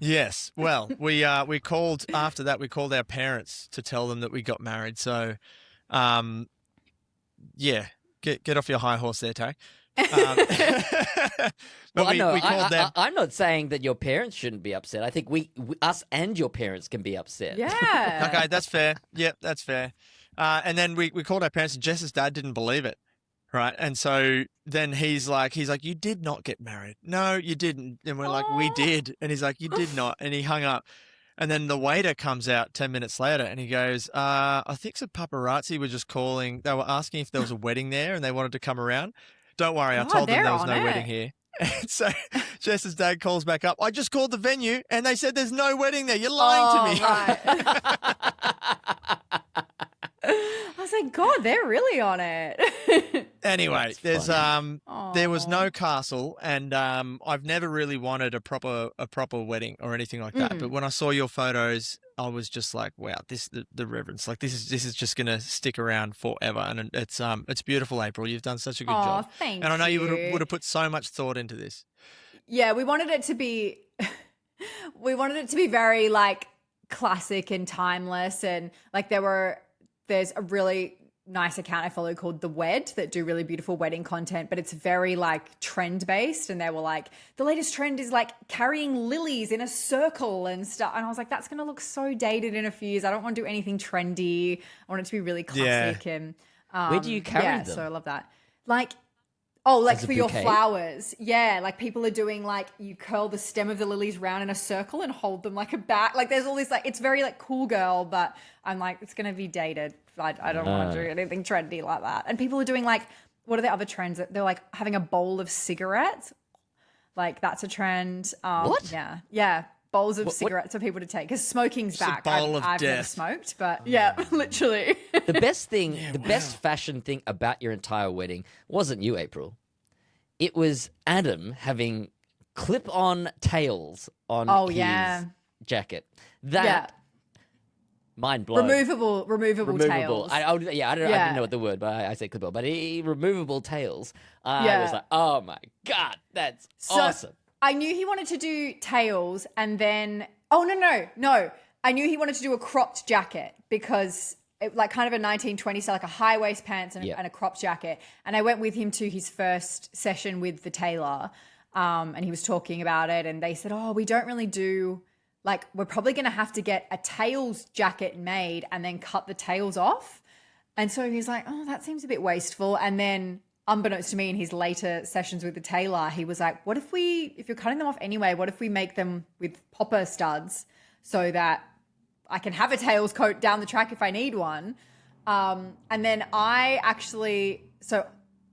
Yes. Well, we called after that. We called our parents to tell them that we got married. So, yeah, get off your high horse there, Tak. But Well, no, we called them. I'm not saying that your parents shouldn't be upset. I think us and your parents can be upset. Yeah. Okay, that's fair. Yep, that's fair. And then we called our parents, and Jess's dad didn't believe it, right? And so then he's like, you did not get married. No, you didn't. And we're like, we did. And he's like, you did not. And he hung up. And then the waiter comes out 10 minutes later, and he goes, I think some paparazzi were just calling. They were asking if there was a wedding there, and they wanted to come around. Don't worry, I told them there was no wedding here. And so Jess's dad calls back up. I just called the venue, and they said there's no wedding there. You're lying to me. Right. I was like, God, they're really on it. Anyway, there was no castle, and I've never really wanted a proper wedding or anything like that. But when I saw your photos, I was just like, wow, the reverence, like this is just gonna stick around forever, and it's beautiful, April. You've done such a good job. Thank and I know you you would have put so much thought into this. Yeah, we wanted it to be very like classic and timeless, and like there's a really nice account I follow called The Wed that do really beautiful wedding content, but it's very like trend based, and they were like, the latest trend is like carrying lilies in a circle and stuff, and I was like, that's gonna look so dated in a few years. I don't want to do anything trendy. I want it to be really classic. And where do you carry them? So I love that. Like, oh, like As a for your bouquet? flowers. Yeah, like people are doing like you curl the stem of the lilies round in a circle and hold them like a bat. Like there's all this like, it's very like cool girl, but I'm like, it's going to be dated. I don't want to do anything trendy like that. And people are doing like, what are the other trends? They're like having a bowl of cigarettes. Like that's a trend. What? Yeah. Yeah. Bowls of cigarettes for people to take because smoking's It's a back. bowl of I've never death. smoked, but yeah, literally. The best thing, best fashion thing about your entire wedding wasn't you, April. It was Adam having clip-on tails on his jacket. That mind blown. Removable tails. I didn't know what the word, but I said clip-on. But removable tails. I was like, oh my God, that's awesome. I knew he wanted to do tails, and then no. I knew he wanted to do a cropped jacket because it, like kind of a 1920s style, like a high waist pants and a cropped jacket. And I went with him to his first session with the tailor, and he was talking about it. And they said, "Oh, we don't really do like we're probably going to have to get a tails jacket made and then cut the tails off." And so he's like, "Oh, that seems a bit wasteful." And then, unbeknownst to me, in his later sessions with the tailor, he was like, if you're cutting them off anyway, what if we make them with popper studs so that I can have a tails coat down the track if I need one? And then so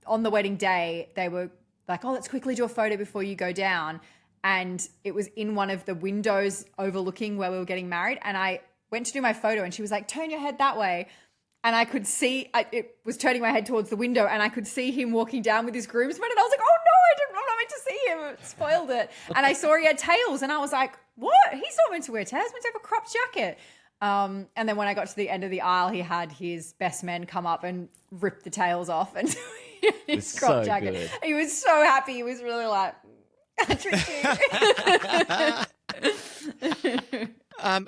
on the wedding day, they were like, oh, let's quickly do a photo before you go down. And it was in one of the windows overlooking where we were getting married. And I went to do my photo, and she was like, turn your head that way. And I could see, it was turning my head towards the window, and I could see him walking down with his groomsmen. And I was like, oh no, I'm not meant to see him. It spoiled it. And I saw he had tails, and I was like, what? He's not meant to wear tails. He's meant to have a cropped jacket. And then when I got to the end of the aisle, he had his best men come up and rip the tails off and his cropped jacket. Good. He was so happy. He was really like,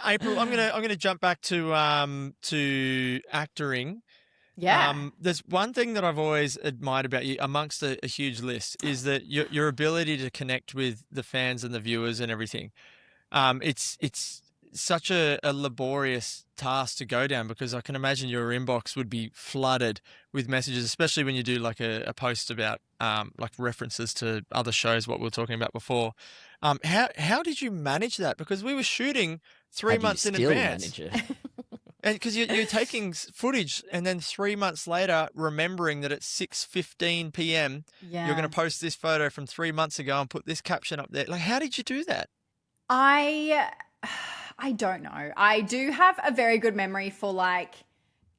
April, I'm gonna jump back to actoring. Yeah. There's one thing that I've always admired about you, amongst a huge list, is that your ability to connect with the fans and the viewers and everything. It's such a laborious task to go down, because I can imagine your inbox would be flooded with messages, especially when you do like a post about like references to other shows, what we were talking about before. How did you manage that? Because we were shooting 3 months in advance. And because you're taking footage, and then 3 months later, remembering that at 6:15 p.m. you're going to post this photo from 3 months ago and put this caption up there. Like, how did you do that? I don't know. I do have a very good memory for like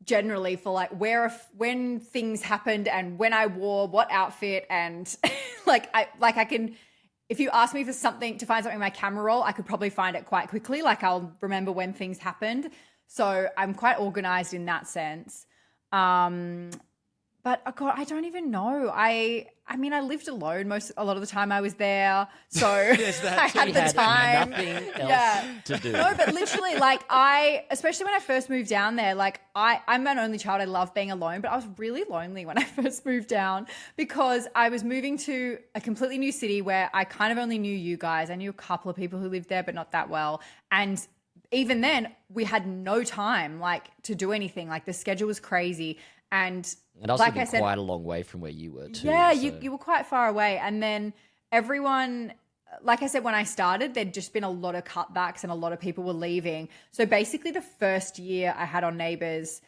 generally for like when things happened and when I wore what outfit, and I can, if you ask me for something to find something in my camera roll, I could probably find it quite quickly. Like I'll remember when things happened. So I'm quite organized in that sense. But God, I don't even know. I mean, I lived alone a lot of the time I was there, so I had the time. Nothing else to do. No, but literally, like especially when I first moved down there, like I'm an only child. I love being alone, but I was really lonely when I first moved down because I was moving to a completely new city where I kind of only knew you guys. I knew a couple of people who lived there, but not that well. And even then, we had no time like to do anything. Like the schedule was crazy. And also like I said, quite a long way from where you were too. Yeah, so. You were quite far away. And then everyone, like I said, when I started, there'd just been a lot of cutbacks and a lot of people were leaving. So basically the first year I had on Neighbours,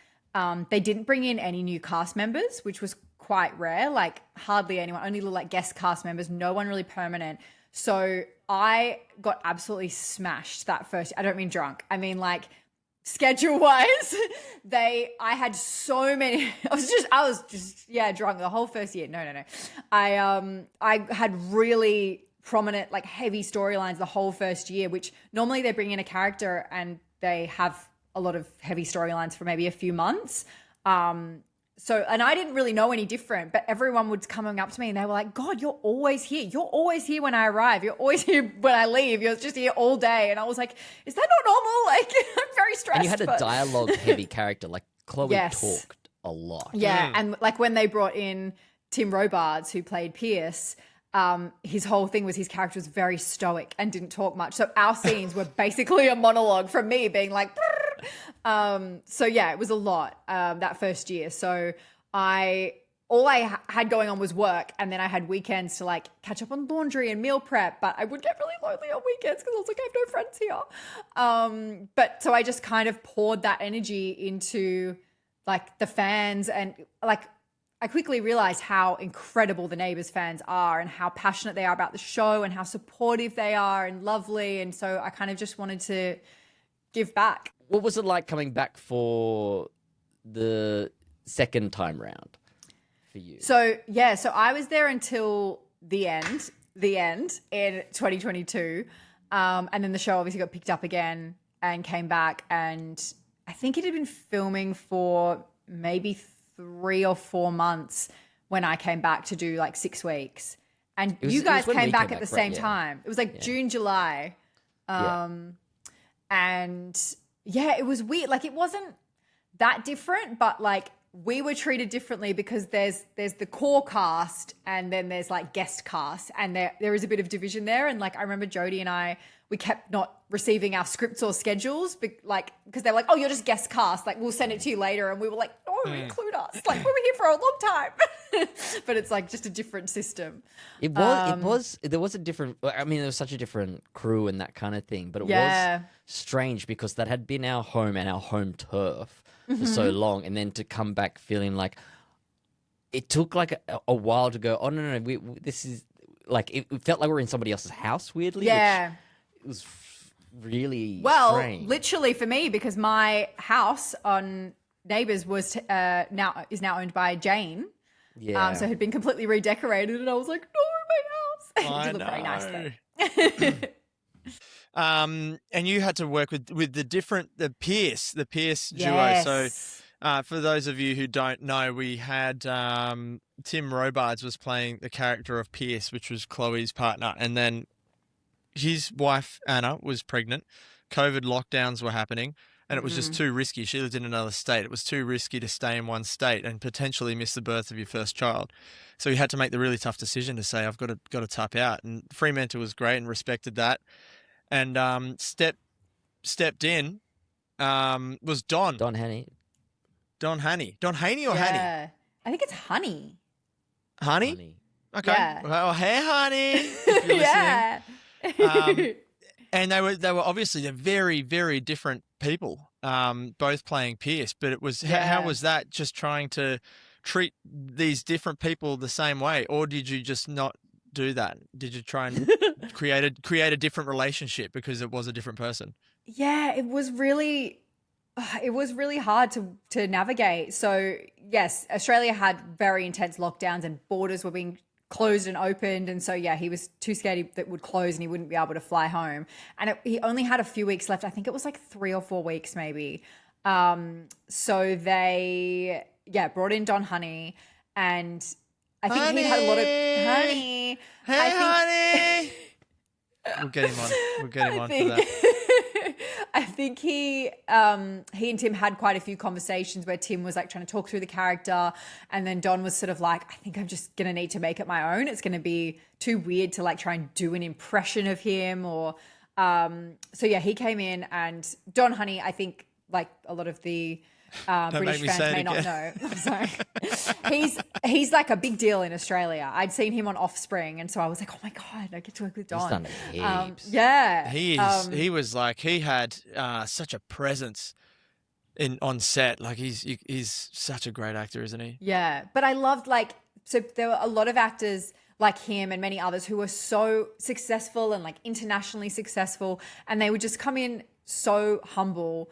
they didn't bring in any new cast members, which was quite rare, like hardly anyone, only like guest cast members, no one really permanent. So I got absolutely smashed that first, I don't mean drunk, I mean like schedule wise, I had so many, I was just drunk the whole first year. No. I had really prominent, like heavy storylines the whole first year, which normally they bring in a character and they have a lot of heavy storylines for maybe a few months. And I didn't really know any different, but everyone was coming up to me and they were like, God, you're always here. You're always here when I arrive. You're always here when I leave. You're just here all day. And I was like, is that not normal? Like, I'm very stressed. And you had a dialogue heavy character. Like Chloe talked a lot. Yeah. And like when they brought in Tim Robards, who played Pierce, his whole thing was his character was very stoic and didn't talk much. So our scenes were basically a monologue from me being like, so yeah, it was a lot, that first year. So all I had going on was work. And then I had weekends to like catch up on laundry and meal prep, but I would get really lonely on weekends because I was like, I have no friends here. But so I just kind of poured that energy into like the fans, and like, I quickly realized how incredible the Neighbours fans are and how passionate they are about the show and how supportive they are and lovely. And so I kind of just wanted to give back. What was it like coming back for the second time round for you? So I was there until the end in 2022. And then the show obviously got picked up again and came back. And I think it had been filming for maybe 3 or 4 months when I came back to do like 6 weeks. And you guys came back at the same time. It was like June, July. And yeah, it was weird. Like it wasn't that different, but like we were treated differently because there's the core cast and then there's like guest cast, and there is a bit of division there. And like I remember Jodie and we kept not receiving our scripts or schedules because they're like, oh, you're just guest cast, like we'll send it to you later. And we were like, no, include us, like we were here for a long time. But it's like just a different system. There was a different, I mean, there was such a different crew and that kind of thing, but it was strange because that had been our home and our home turf for so long, and then to come back feeling like it took like a while to go, oh no, this is like, it felt like we were in somebody else's house weirdly. Which it was really strange. Literally for me, because my house on Neighbours was is now owned by Jane. Yeah. So it had been completely redecorated, and I was like, no, my house. It did look very nice though. And you had to work with the Pierce duo. So for those of you who don't know, we had Tim Robards was playing the character of Pierce, which was Chloe's partner, and then his wife Anna was pregnant. COVID lockdowns were happening, and it was just too risky. She lived in another state. It was too risky to stay in one state and potentially miss the birth of your first child. So you had to make the really tough decision to say, I've got to tap out. And Fremantle was great and respected that. And stepped in was Don. Don Haney. Don Haney. Don Haney or Haney? I think it's Honey. Honey? Okay. Yeah. Well, hey, Honey. If you're listening. And they were obviously they're very, very different people, both playing Pierce. But it was how was that, just trying to treat these different people the same way, or did you just not do that? Did you try and create a different relationship because it was a different person? Yeah, it was really hard to navigate. So yes, Australia had very intense lockdowns and borders were being closed and opened, and so he was too scared that would close and he wouldn't be able to fly home, and he only had a few weeks left. I think it was like 3 or 4 weeks maybe. So they brought in Don Honey, and I think he had a lot of honey. Hey, honey. We'll get him on. For that. I think he and Tim had quite a few conversations where Tim was like trying to talk through the character, and then Don was sort of like, I think I'm just gonna need to make it my own. It's gonna be too weird to like try and do an impression of him, or so yeah, he came in, and Don Honey, I think like a lot of the British fans may not know. I'm sorry. He's like a big deal in Australia. I'd seen him on Offspring, and so I was like, oh my God, I get to work with Don. He's done heaps. Yeah. He had such a presence on set. Like he's such a great actor, isn't he? Yeah. But I loved so there were a lot of actors like him and many others who were so successful and like internationally successful, and they would just come in so humble.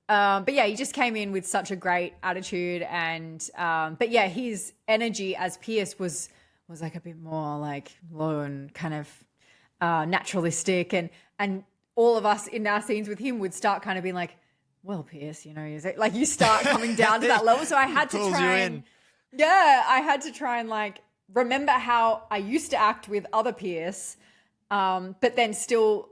But yeah, he just came in with such a great attitude, and but yeah, his energy as Pierce was like a bit more like low and kind of naturalistic, and all of us in our scenes with him would start kind of being like, well, Pierce, like you start coming down to that level. So I had to I had to try and like remember how I used to act with other Pierce, but then still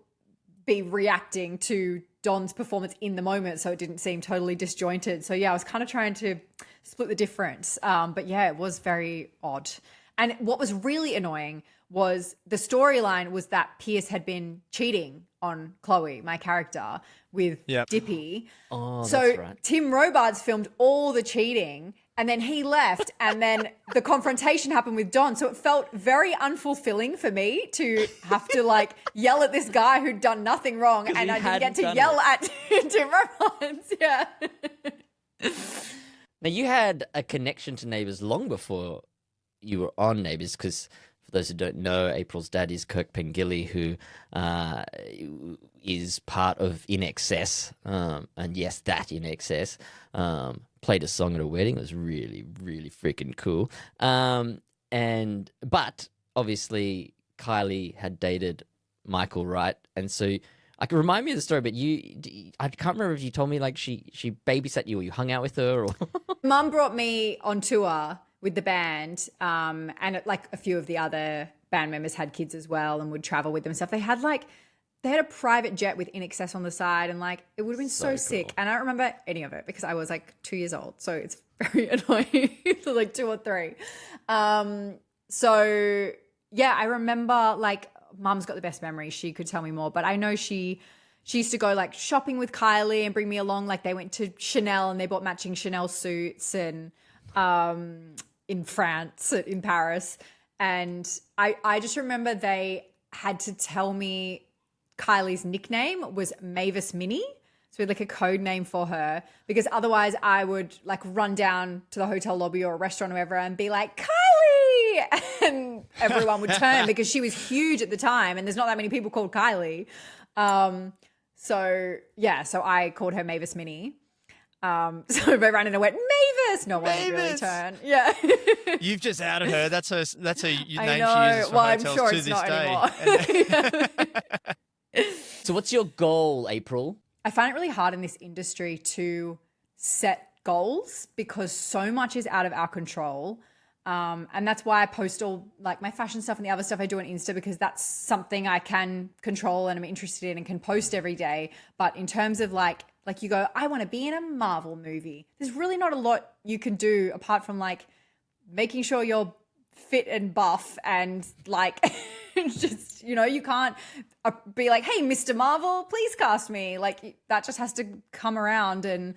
be reacting to Don's performance in the moment, so it didn't seem totally disjointed. So yeah, I was kind of trying to split the difference. But yeah, it was very odd. And what was really annoying was the storyline was that Pierce had been cheating on Chloe, my character, with Dippy. Oh, so that's right. Tim Robards filmed all the cheating, and then he left, and then the confrontation happened with Don. So it felt very unfulfilling for me to have to like yell at this guy who'd done nothing wrong, and I didn't get to yell at Tim Robards. Yeah. Now, you had a connection to Neighbours long before you were on Neighbours, because for those who don't know, April's dad is Kirk Pengilly, who is part of INXS, and yes, that INXS. Played a song at a wedding. It was really, really freaking cool. But obviously Kylie had dated Michael, right? And so I can remind me of the story, but I can't remember if you told me like she babysat you or you hung out with her or. Mum brought me on tour with the band, and like a few of the other band members had kids as well and would travel with them and stuff. They had a private jet with INXS on the side, and like it would have been so sick. Cool. And I don't remember any of it because I was like 2 years old, so it's very annoying. So like 2 or 3. So yeah, I remember like Mum's got the best memory. She could tell me more, but I know she used to go like shopping with Kylie and bring me along. Like they went to Chanel and they bought matching Chanel suits, and in France, in Paris. And I just remember they had to tell me Kylie's nickname was Mavis Minnie. So we had like a code name for her, because otherwise I would like run down to the hotel lobby or a restaurant or whatever and be like, Kylie! And everyone would turn because she was huge at the time and there's not that many people called Kylie. So I called her Mavis Minnie. So everyone ran in and went, Mavis! No one would really turn. Yeah. You've just outed her. That's her name she uses for well, I'm hotels sure to it's this not day. anymore. So what's your goal, April? I find it really hard in this industry to set goals because so much is out of our control. And that's why I post all like my fashion stuff and the other stuff I do on Insta, because that's something I can control and I'm interested in and can post every day. But in terms of like you go, I want to be in a Marvel movie. There's really not a lot you can do apart from like making sure you're fit and buff and like just, you can't be like, hey, Mr. Marvel, please cast me. Like that just has to come around. And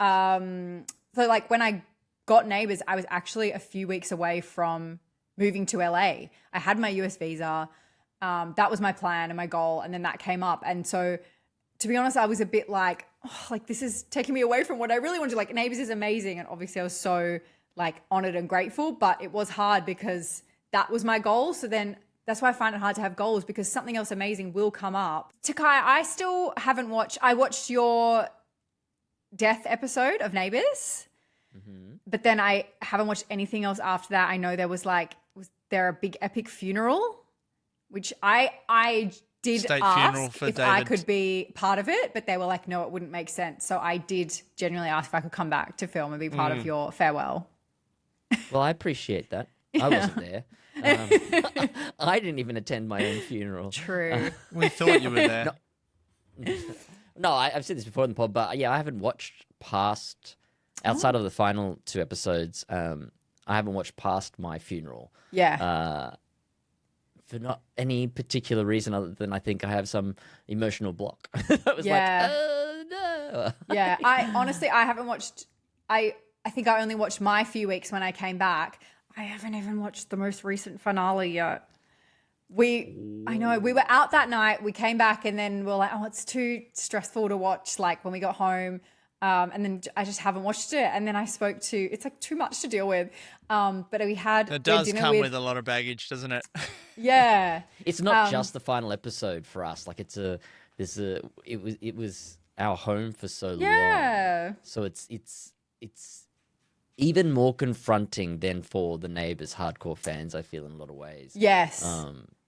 so like when I got Neighbours, I was actually a few weeks away from moving to LA. I had my US visa. That was my plan and my goal. And then that came up. And so to be honest, I was a bit like, this is taking me away from what I really want to do. Like Neighbours is amazing. And obviously I was so like honored and grateful, but it was hard because that was my goal. So then that's why I find it hard to have goals, because something else amazing will come up. Takaya, I still haven't watched, I watched your death episode of Neighbours, but then I haven't watched anything else after that. I know there was there a big epic funeral, which I did State funeral ask for if David. I could be part of it, but they were like, no, it wouldn't make sense. So I did genuinely ask if I could come back to film and be part of your farewell. Well, I appreciate that. I wasn't there. I didn't even attend my own funeral. True. We thought you were there. No, I've said this before in the pod, but yeah, I haven't watched past, outside of the final 2 episodes, I haven't watched past my funeral. Yeah. For not any particular reason other than I think I have some emotional block. I was Yeah. like, oh, no. Yeah. I honestly, I haven't watched, I think I only watched my few weeks when I came back. I haven't even watched the most recent finale yet. I know, we were out that night, we came back and then we're like, oh, it's too stressful to watch, like when we got home. And then I just haven't watched it. And then I spoke to, it's like too much to deal with. But we had It does dinner come with a lot of baggage, doesn't it? Yeah. It's not just the final episode for us. Like it was our home for so long. So it's even more confronting than for the Neighbours hardcore fans, I feel, in a lot of ways. Yes.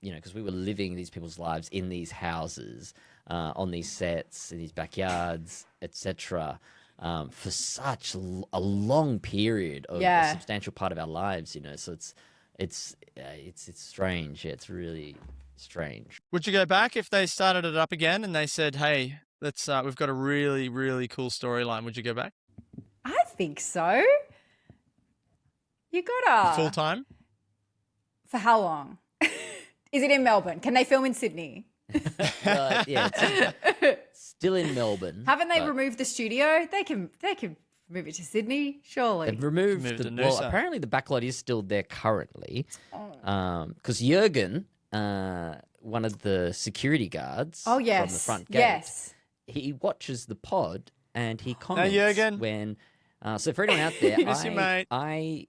Because we were living these people's lives in these houses, on these sets, in these backyards, etc., for such a long period of a substantial part of our lives. So it's strange. Yeah, it's really strange. Would you go back if they started it up again and they said, "Hey, we've got a really, really cool storyline"? Would you go back? I think so. You gotta. Full time? For how long? Is it in Melbourne? Can they film in Sydney? Yeah, it's still in Melbourne. Haven't they removed the studio? They can move it to Sydney, surely. They've removed apparently the backlot is still there currently. Because Jurgen, one of the security guards from the front gate, he watches the pod and he comments when. So for anyone out there, Miss you, mate. I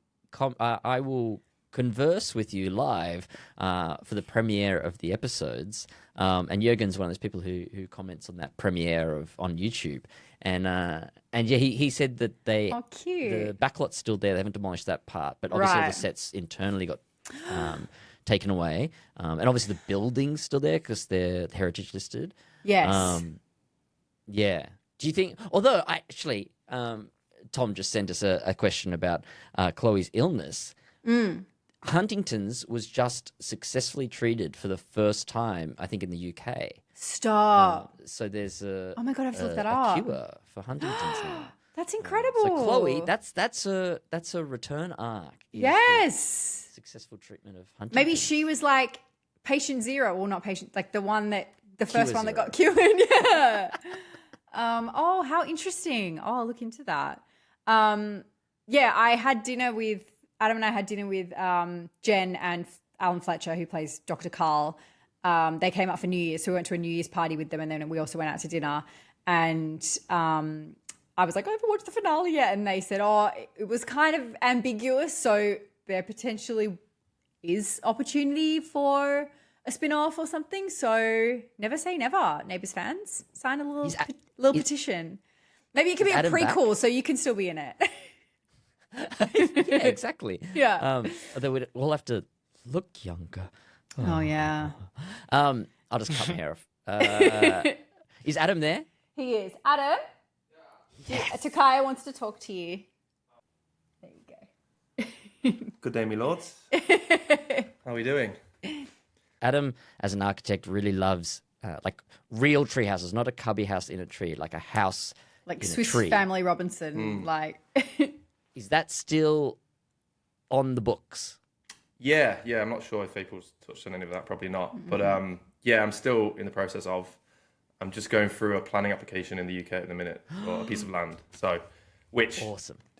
will converse with you live for the premiere of the episodes. And Jurgen's one of those people who comments on that premiere on YouTube. And yeah, he said that the backlot's still there. They haven't demolished that part, but obviously all the sets internally got taken away. And obviously the building's still there because they're heritage listed. Yes. Yeah. Do you think? Although actually, Tom just sent us a question about Chloe's illness. Huntington's was just successfully treated for the first time, I think, in the UK. Stop. So there's a oh my God, I have to look that up. cure for Huntington's now. That's incredible. So Chloe, that's a return arc. Yes. Successful treatment of Huntington's. Maybe she was like patient 0, well, not patient, like the one that the first one that got cured. Yeah. Oh, how interesting. Oh, I'll look into that. Yeah, I had dinner with Adam and I had dinner with Jen and Alan Fletcher, who plays Dr. Carl. They came up for New Year's, so we went to a New Year's party with them, and then we also went out to dinner. And I was like, I haven't watched the finale yet. And they said, oh, it was kind of ambiguous, so there potentially is opportunity for a spin-off or something. So never say never, Neighbours fans. Sign a little petition. Maybe it could be a prequel, so you can still be in it. Yeah, exactly. Yeah. Although we'll have to look younger. Oh yeah. I'll just cut my hair off. Is Adam there? He is. Adam? Yes. Takaya wants to talk to you. There you go. Good day, my lords. How are we doing? Adam, as an architect, really loves like real tree houses, not a cubby house in a tree, like a house like in Swiss a tree. Family Robinson. Like. Is that still on the books? Yeah. I'm not sure if April's touched on any of that. Probably not. Mm-hmm. But yeah, I'm still in the process of. I'm just going through a planning application in the UK at the minute for a piece of land. So, which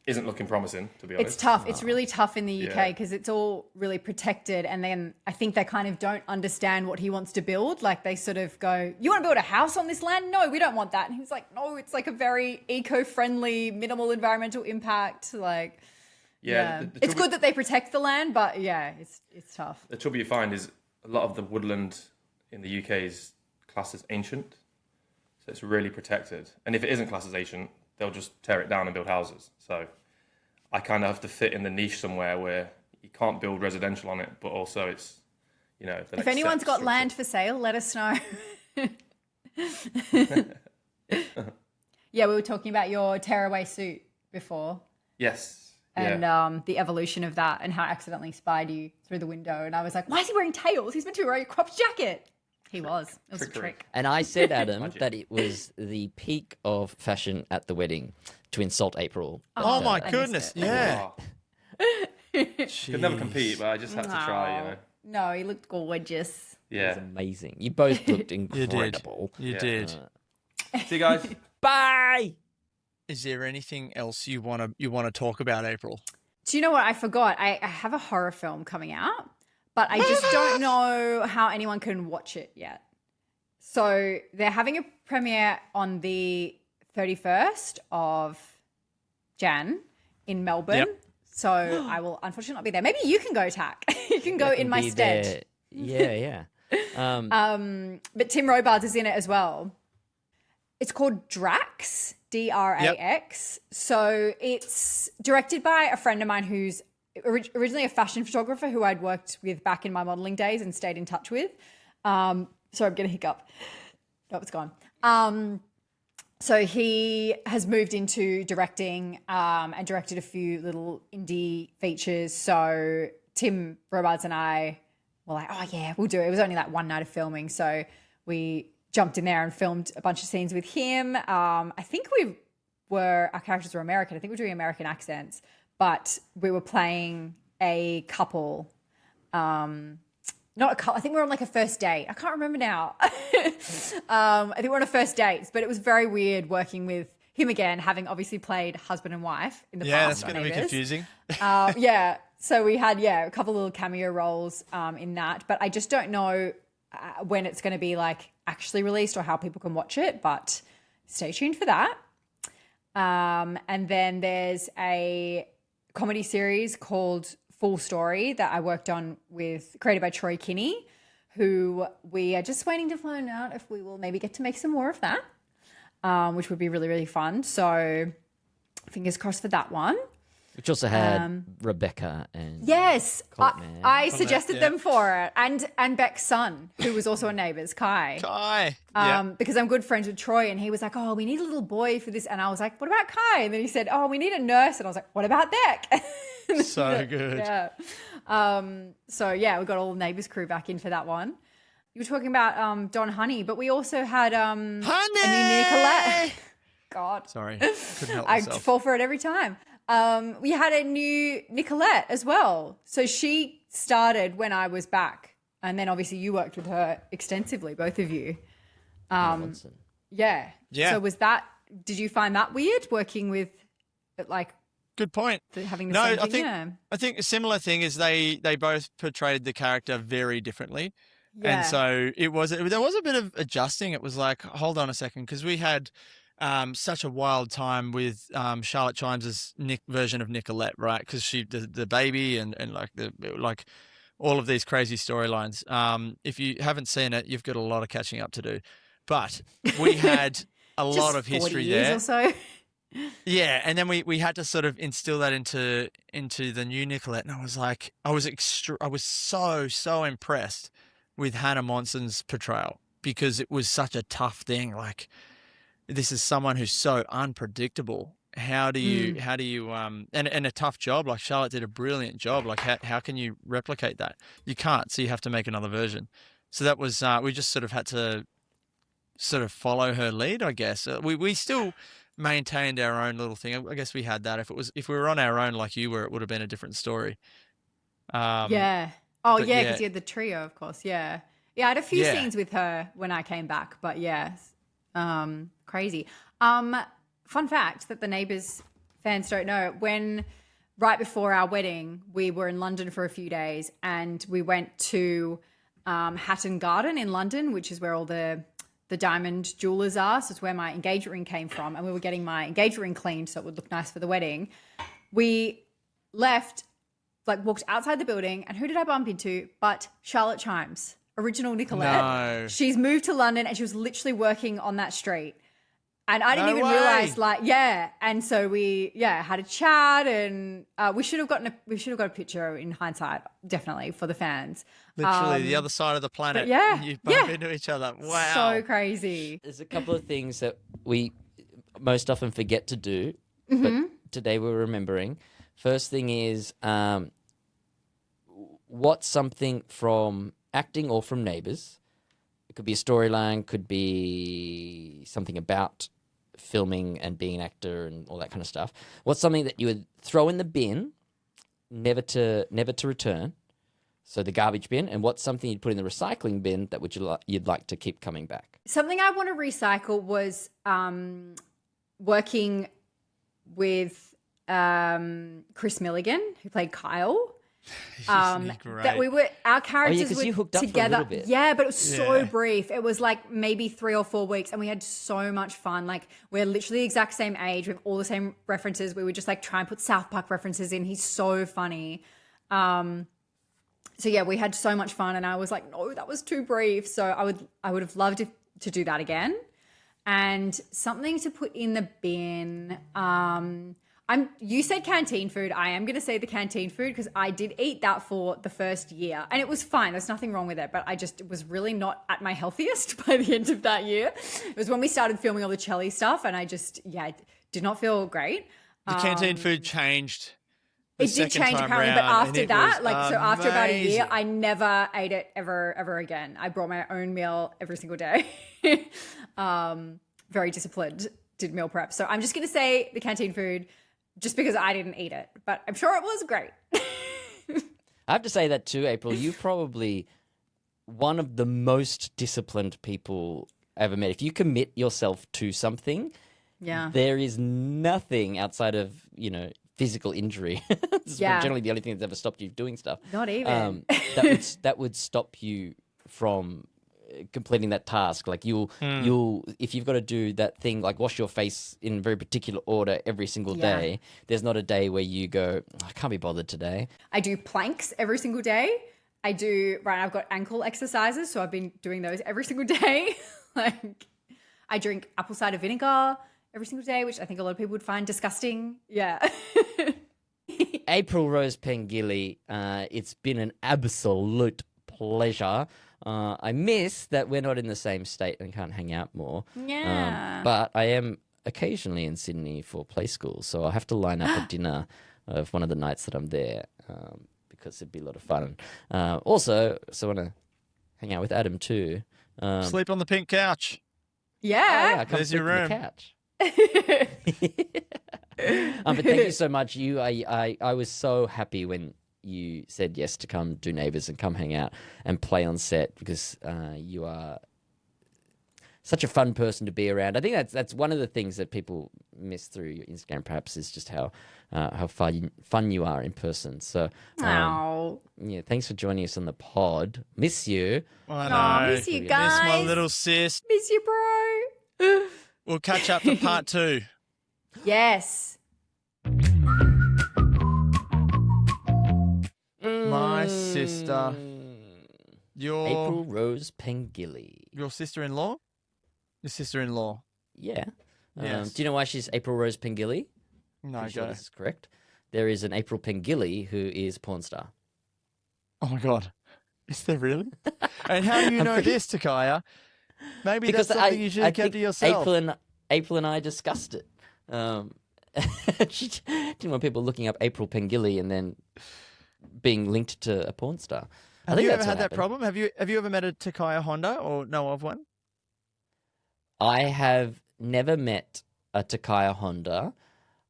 isn't looking promising, to be honest. It's tough. It's really tough in the UK because it's all really protected. And then I think they kind of don't understand what he wants to build. Like they sort of go, you want to build a house on this land? No, we don't want that. And he was like, no, it's like a very eco-friendly, minimal environmental impact. Like, it's good that they protect the land, but yeah, it's tough. The trouble you find is a lot of the woodland in the UK is classed as ancient. So it's really protected. And if it isn't classed as ancient, they'll just tear it down and build houses. So I kind of have to fit in the niche somewhere where you can't build residential on it, but also it's you know, the If next anyone's step got structure. land for sale, let us know. Yeah, we were talking about your tearaway suit before. Yes. And Yeah. the evolution of that and how I accidentally spied you through the window. And I was like, why is he wearing tails? He's meant to be wearing a cropped jacket. He was. It was a Trickery. trick. And I said, Adam, Magic. that it was the peak of fashion at the wedding to insult April. Oh my I missed goodness. it. Yeah. Oh, could never compete, but I just had to try, you know. No, he looked gorgeous. It Yeah. was amazing. You both looked You did. incredible. You Yeah. did. See you guys. Bye! Is there anything else you want to talk about, April? Do you know what? I forgot. I have a horror film coming out, but I just don't know how anyone can watch it yet. So they're having a premiere on the 31st of Jan in Melbourne. Yep. So I will unfortunately not be there. Maybe you can go, Tak. You can go I in can my be stead. there. Yeah. But Tim Robards is in it as well. It's called Drax, Drax. So it's directed by a friend of mine who's originally a fashion photographer who I'd worked with back in my modeling days and stayed in touch with. Sorry, I'm getting a hiccup. No, it's gone. So he has moved into directing and directed a few little indie features. So Tim Robards and I were like, oh yeah, we'll do it. It was only like one night of filming. So we jumped in there and filmed a bunch of scenes with him. I think our characters were American. I think we were doing American accents, but we were playing a couple. Not a couple. I think we were on like a first date. I can't remember now. I think we're on a first date, but it was very weird working with him again, having obviously played husband and wife in the Yeah, past. that's going to be confusing. Yeah. So we had, a couple little cameo roles in that, but I just don't know when it's going to be like actually released or how people can watch it, but stay tuned for that. And then there's a comedy series called Full Story that I worked on created by Troy Kinney, who we are just waiting to find out if we will maybe get to make some more of that, which would be really, really fun. So fingers crossed for that one. Which also had Rebecca and Yes, Colt Man. I suggested yeah. them for it, and Beck's son, who was also a Neighbours, Kai. Because I'm good friends with Troy, and he was like, "Oh, we need a little boy for this," and I was like, "What about Kai?" And then he said, "Oh, we need a nurse," and I was like, "What about Beck?" So good. Yeah. So yeah, we got all the Neighbours crew back in for that one. You were talking about Don Honey, but we also had a new Nicolette. God, Sorry, couldn't help I myself. fall for it every time. We had a new Nicolette as well. So she started when I was back. And then obviously you worked with her extensively, both of you. Johnson. Yeah. Yeah. So did you find that weird working with like Good point. having the No, same I thing? think I think a similar thing is they both portrayed the character very differently. Yeah. And so there was a bit of adjusting. It was like, hold on a second, because we had such a wild time with Charlotte Chimes's version of Nicolette, right? Because the baby and like all of these crazy storylines. If you haven't seen it, you've got a lot of catching up to do. But we had a lot of 40 history years there. or so. Yeah, and then we had to sort of instill that into the new Nicolette, and I was like, I was so impressed with Hannah Monson's portrayal, because it was such a tough thing. Like, this is someone who's so unpredictable. How do you and a tough job. Like, Charlotte did a brilliant job. Like, how can you replicate that? You can't. So you have to make another version. So that was we just sort of had to sort of follow her lead, I guess. We still maintained our own little thing. I guess we had that. If we were on our own like you were, it would have been a different story. Yeah. Oh, but yeah, yeah. because you had the trio, of course. Yeah. Yeah, I had a few Yeah. scenes with her when I came back, but yeah, crazy. Fun fact that the Neighbours fans don't know, right before our wedding, we were in London for a few days, and we went to Hatton Garden in London, which is where all the diamond jewelers are. So it's where my engagement ring came from, and we were getting my engagement ring cleaned so it would look nice for the wedding. We left, walked outside the building, and who did I bump into but Charlotte Chimes, original Nicolette. No. She's moved to London, and she was literally working on that street. And I didn't No even way. realize, and so we, had a chat, and we should have got a picture in hindsight, definitely, for the fans. Literally the other side of the planet. yeah, You bump into each other. Wow. So crazy. There's a couple of things that we most often forget to do, but today we're remembering. First thing is, what's something from acting or from Neighbours? It could be a storyline, could be something about filming and being an actor and all that kind of stuff. What's something that you would throw in the bin, never to return, so the garbage bin, and what's something you'd put in the recycling bin that you'd like to keep coming back? Something I want to recycle was working with Chris Milligan, who played Kyle. Great. Our characters 'cause were you hooked up for a together. little bit. Yeah, but it was so Yeah. brief. It was like maybe 3 or 4 weeks, and we had so much fun. Like, we're literally the exact same age. We have all the same references. We would just like try and put South Park references in. He's so funny. So yeah, we had so much fun, and I was like, no, that was too brief. So I would have loved to do that again. And something to put in the bin. You said canteen food. I am going to say the canteen food because I did eat that for the first year, and it was fine. There's nothing wrong with it, but I just was really not at my healthiest by the end of that year. It was when we started filming all the Chelly stuff, and I just did not feel great. The canteen food changed. It did change apparently, but after that, after about a year, amazing. I never ate it ever again. I brought my own meal every single day. Very disciplined, did meal prep. So I'm just going to say the canteen food just because I didn't eat it, but I'm sure it was great. I have to say that too, April. You're probably one of the most disciplined people I ever met. If you commit yourself to something, there is nothing outside of, physical injury. This is generally the only thing that's ever stopped you doing stuff. Not even. That would stop you from completing that task. Like you'll if you've got to do that thing, like wash your face in a very particular order every single day, there's not a day where you go, I can't be bothered today. I do planks every single day. I've got ankle exercises, so I've been doing those every single day. Like, I drink apple cider vinegar every single day, which I think a lot of people would find disgusting. Yeah. April Rose Pengilly, it's been an absolute pleasure. I miss that we're not in the same state and can't hang out more. Yeah. But I am occasionally in Sydney for play school, so I'll have to line up a dinner of one of the nights that I'm there because it'd be a lot of fun. Also, I want to hang out with Adam too. Sleep on the pink couch. Yeah. Come There's your sleep on room. the couch. But thank you so much. I was so happy when you said yes to come do Neighbours and come hang out and play on set because you are such a fun person to be around. I think that's one of the things that people miss through your Instagram, perhaps, is just how fun you are in person. So, yeah, thanks for joining us on the pod. Miss you. I know. Miss you guys. Miss my little sis. Miss you, bro. We'll catch up for part 2. Yes. My sister. Your April Rose Pengilly. Your sister-in-law? Your sister-in-law. Yeah. Yes. Do you know why she's April Rose Pengilly? No, Pretty sure go. this is correct. There is an April Pengilly who is porn star. Oh my God. Is there really? And how do you know this, Takaya? Maybe Because that's something you should have kept to yourself. April and I discussed it. She didn't want people looking up April Pengilly and then being linked to a porn star. Have you ever had that problem? Have you ever met a Takaya Honda or know of one? I have never met a Takaya Honda,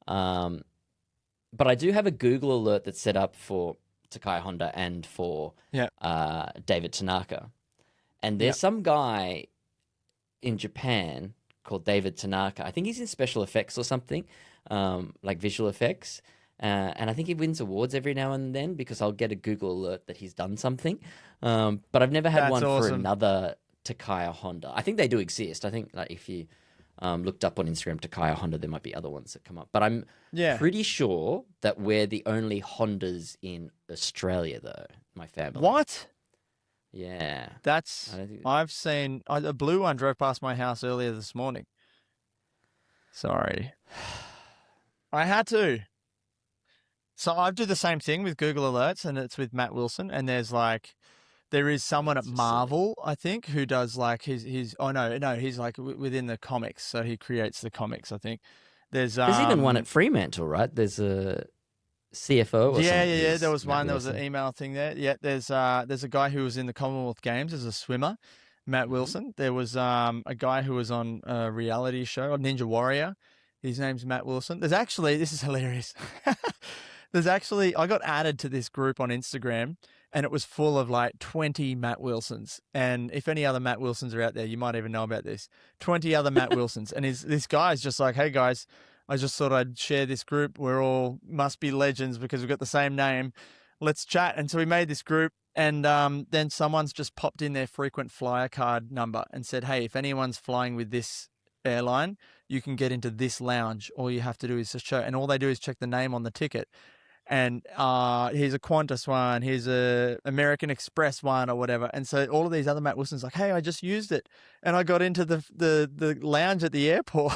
but I do have a Google alert that's set up for Takaya Honda and for David Tanaka. And there's some guy in Japan called David Tanaka. I think he's in special effects or something, like visual effects. And I think he wins awards every now and then because I'll get a Google alert that he's done something. But I've never had one for another Takaya Honda. I think they do exist. I think if you looked up on Instagram Takaya Honda, there might be other ones that come up. But I'm pretty sure that we're the only Hondas in Australia, though, my family. What? Yeah. I've seen a blue one drove past my house earlier this morning. Sorry. I had to. So I do the same thing with Google Alerts, and it's with Matt Wilson. And there is someone at Marvel, I think, who does like his. He's like within the comics, so he creates the comics. I think there's even one at Fremantle, right? There's a CFO. Or yeah. There was one. There was an email thing there. Yeah, there's a guy who was in the Commonwealth Games as a swimmer, Matt Wilson. There was a guy who was on a reality show, Ninja Warrior. His name's Matt Wilson. This is hilarious. I got added to this group on Instagram, and it was full of like 20 Matt Wilsons. And if any other Matt Wilsons are out there, you might even know about this. 20 other Matt Wilsons. And this guy's just like, hey guys, I just thought I'd share this group. We're all must be legends because we've got the same name. Let's chat. And so we made this group, and then someone's just popped in their frequent flyer card number and said, hey, if anyone's flying with this airline, you can get into this lounge. All you have to do is just show, and all they do is check the name on the ticket. And here's a Qantas one, here's a American Express one or whatever. And so all of these other Matt Wilson's like, hey, I just used it, and I got into the lounge at the airport.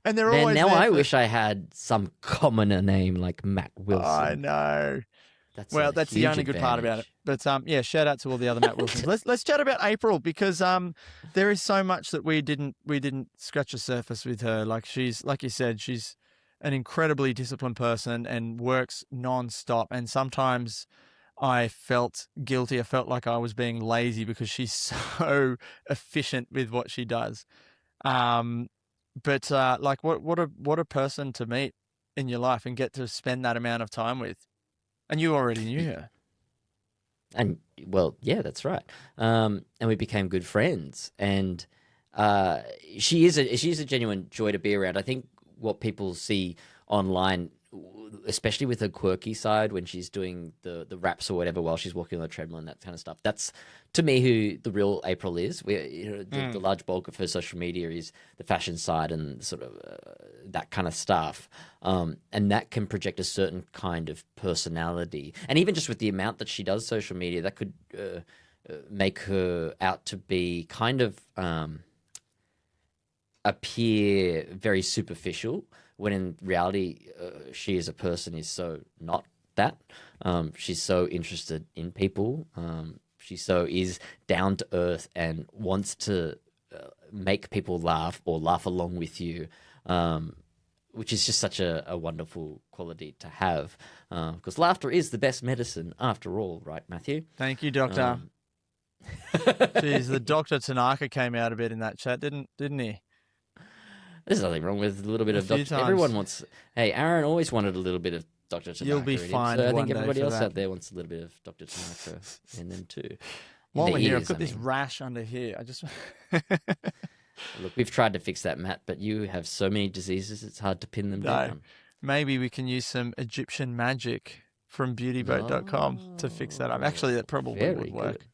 And they're always now I wish I had some commoner name like Matt Wilson. I know. That's the only good part about it. But yeah, shout out to all the other Matt Wilsons. Let's chat about April, because there is so much that we didn't scratch the surface with her. Like, she's, like you said, she's an incredibly disciplined person and works non-stop. And sometimes I felt guilty. I felt like I was being lazy because she's so efficient with what she does. But like, what a person to meet in your life and get to spend that amount of time with. And you already knew her. And well, yeah, that's right. And we became good friends. And she's a genuine joy to be around. I think what people see online, especially with her quirky side when she's doing the raps or whatever while she's walking on the treadmill and that kind of stuff, that's to me who the real April is. The large bulk of her social media is the fashion side and sort of that kind of stuff, and that can project a certain kind of personality. And even just with the amount that she does social media, that could make her out to be kind of appear very superficial, when in reality she as a person is so not that. She's so interested in people. She so is down to earth and wants to make people laugh or laugh along with you, which is just such a wonderful quality to have, because laughter is the best medicine after all, right, Matthew? Thank you, Doctor. Jeez, the Dr. Tanaka came out a bit in that chat, didn't he? There's nothing wrong with a little bit of Dr. Everyone wants. Hey, Aaron always wanted a little bit of Dr. Tanaka. You'll be fine. So I think everybody else out there wants a little bit of Dr. Tanaka in them too. While we're here, I've got this rash under here. I just look. We've tried to fix that, Matt, but you have so many diseases; it's hard to pin them down. Maybe we can use some Egyptian magic from beautyboat.com to fix that up. Actually, that probably would work.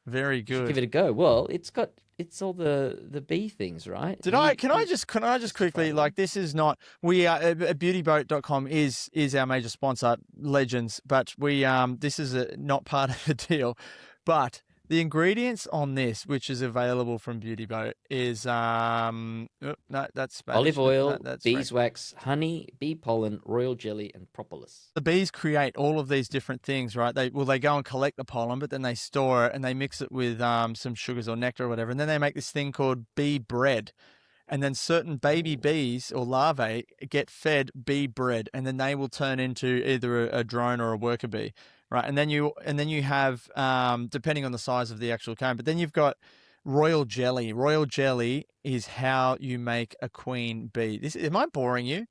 Very good. Give it a go. Well, it's all the bee things, right? Can I just quickly, like, this is not, we are beautyboat.com is our major sponsor, Legends, but this is not part of the deal. But the ingredients on this, which is available from Beauty Boat, is no, that's Spanish. Olive oil, beeswax, honey, bee pollen, royal jelly, and propolis. The bees create all of these different things, right? They go and collect the pollen, but then they store it and they mix it with some sugars or nectar or whatever, and then they make this thing called bee bread. And then certain baby bees or larvae get fed bee bread, and then they will turn into either a drone or a worker bee. Right, and then you have, depending on the size of the actual comb, but then you've got royal jelly. Royal jelly is how you make a queen bee. Am I boring you